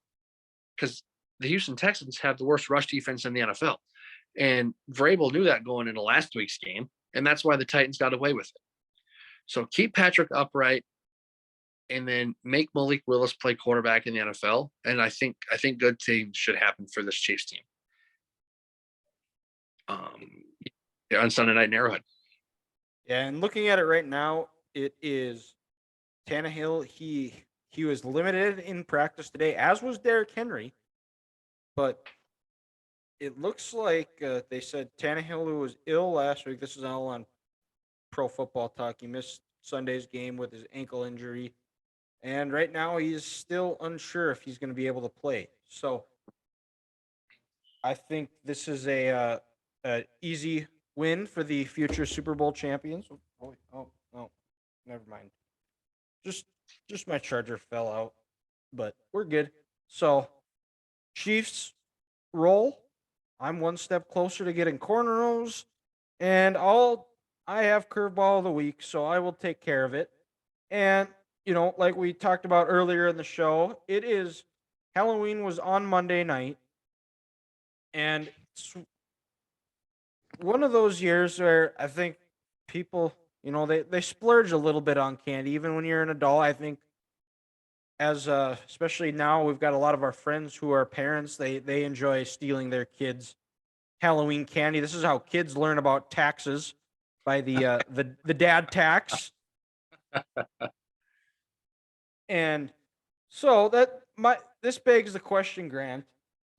because the Houston Texans have the worst rush defense in the NFL. And Vrabel knew that going into last week's game, and that's why the Titans got away with it. So keep Patrick upright, and then make Malik Willis play quarterback in the NFL. And I think good things should happen for this Chiefs team on Sunday night in Arrowhead. Yeah, and looking at it right now, it is Tannehill. He was limited in practice today, as was Derrick Henry. But it looks like they said Tannehill, who was ill last week, this is all on Pro Football Talk, he missed Sunday's game with his ankle injury. And right now he's still unsure if he's going to be able to play. So I think this is a easy win for the future Super Bowl champions. Oh, never mind. Just my charger fell out, but we're good. So Chiefs roll. I'm one step closer to getting cornrows, and I have curveball of the week, so I will take care of it. And like we talked about earlier in the show, Halloween was on Monday night, and it's one of those years where I think people, they splurge a little bit on candy, even when you're an adult. I think especially now, we've got a lot of our friends who are parents. They enjoy stealing their kids' Halloween candy. This is how kids learn about taxes, by the dad tax. And so this begs the question, Grant,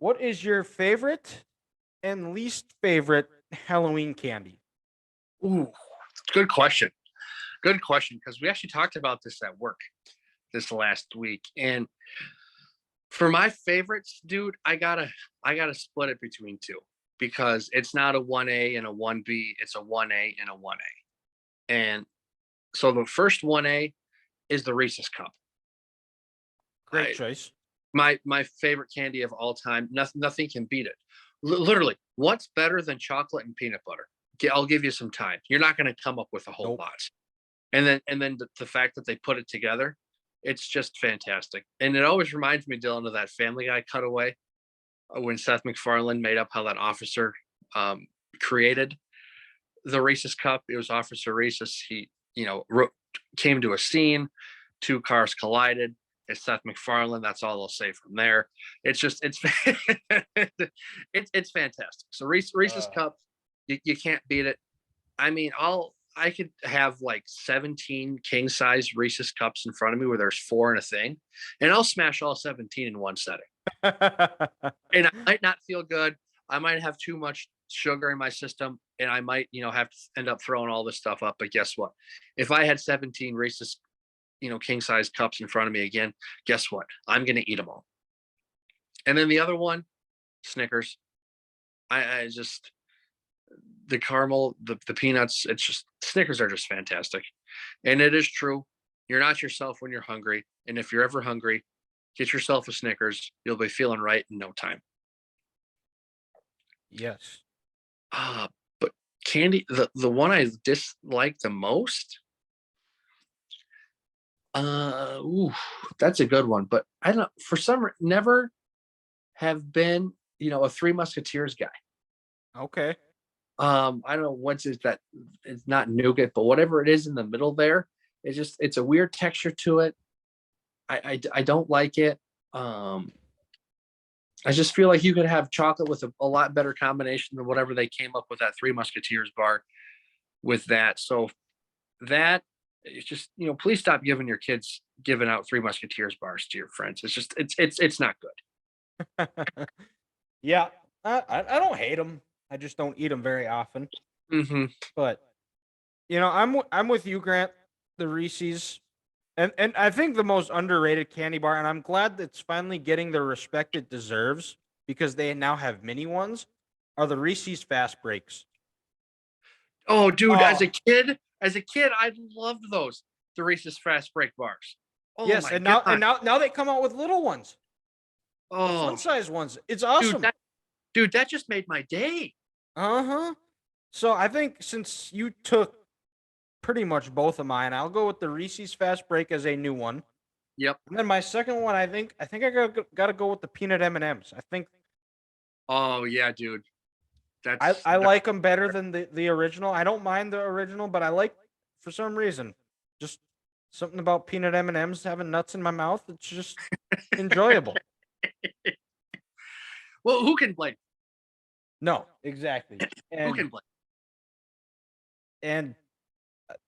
what is your favorite and least favorite Halloween candy? Ooh, good question. Good question, because we actually talked about this at work this last week. And for my favorites, dude, I gotta split it between two because it's not a 1A and a 1B, it's a 1A and a 1A. And so the first 1A is the Reese's Cup. Great choice. My favorite candy of all time. Nothing can beat it. Literally, what's better than chocolate and peanut butter? I'll give you some time. You're not going to come up with a whole lot. And then the fact that they put it together, it's just fantastic. And it always reminds me, Dylan, of that Family Guy cutaway when Seth MacFarlane made up how that officer created the Reese's Cup. It was Officer Reese's. He, came to a scene, two cars collided. It's Seth MacFarlane. That's all I'll say from there. It's it's fantastic. So Reese's Cup, you can't beat it. I mean, I could have like 17 king size Reese's Cups in front of me where there's 4 in a thing, and I'll smash all 17 in one setting. And I might not feel good. I might have too much sugar in my system, and I might, have to end up throwing all this stuff up. But guess what? If I had 17 Reese's, king size cups in front of me again, guess what? I'm going to eat them all. And then the other one, Snickers. I just, the caramel, the peanuts, it's just, Snickers are just fantastic. And it is true. You're not yourself when you're hungry. And if you're ever hungry, get yourself a Snickers. You'll be feeling right in no time. Yes. But candy, the one I dislike the most, that's a good one. But I don't, for some never have been, a Three Musketeers guy. Okay. I don't know what's is that. It's not nougat, but whatever it is in the middle there, it's a weird texture to it. I don't like it. I just feel like you could have chocolate with a lot better combination than whatever they came up with that Three Musketeers bar with that. So that, it's just, please stop giving your kids giving out Three Musketeers bars to your friends. It's just, it's not good. Yeah. I don't hate them. I just don't eat them very often. Mm-hmm. But, I'm with you, Grant. The Reese's. And I think the most underrated candy bar, and I'm glad that's finally getting the respect it deserves because they now have mini ones, are the Reese's Fast Breaks. Oh, dude, as a kid, I loved those, the Reese's Fast Break bars. Oh, yes, my and God. now they come out with little ones. Oh, Fun size ones. It's awesome. Dude, that just made my day. Uh-huh. So I think since you took pretty much both of mine, I'll go with the Reese's Fast Break as a new one. Yep. And then my second one, I think I gotta go with the peanut M&Ms. I think. Oh yeah, dude. I like them better than the original. I don't mind the original, but I like, for some reason, just something about peanut M&Ms having nuts in my mouth. It's just enjoyable. Well, who can blame? No, exactly. Who can blame? And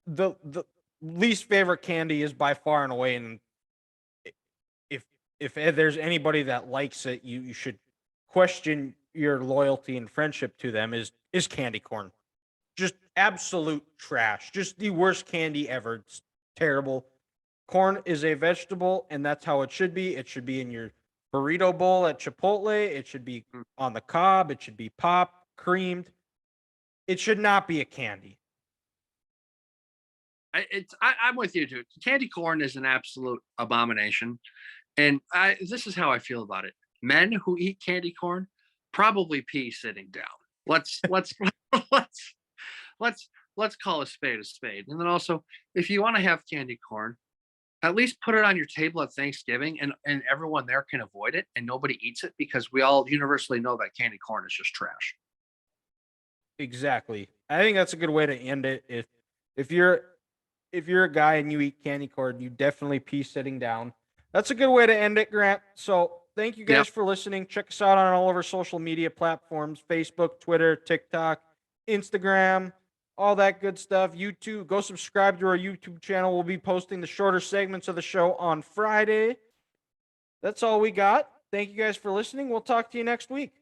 the least favorite candy is by far and away, and if there's anybody that likes it, you should question your loyalty and friendship to them, is candy corn. Just absolute trash. Just the worst candy ever. It's terrible. Corn is a vegetable, and that's how it should be. It should be in your burrito bowl at Chipotle. It should be on the cob. It should be popped, creamed. It should not be a candy. I'm with you, dude. Candy corn is an absolute abomination, and this is how I feel about it. Men who eat candy corn probably pee sitting down. Let's call a spade a spade. And then also, if you want to have candy corn, at least put it on your table at Thanksgiving, and everyone there can avoid it and nobody eats it, because we all universally know that candy corn is just trash. Exactly. I think that's a good way to end it. If you're a guy and you eat candy corn, you definitely pee sitting down. That's a good way to end it, Grant. So thank you guys for listening. Check us out on all of our social media platforms: Facebook, Twitter, TikTok, Instagram, all that good stuff. YouTube, go subscribe to our YouTube channel. We'll be posting the shorter segments of the show on Friday. That's all we got. Thank you guys for listening. We'll talk to you next week.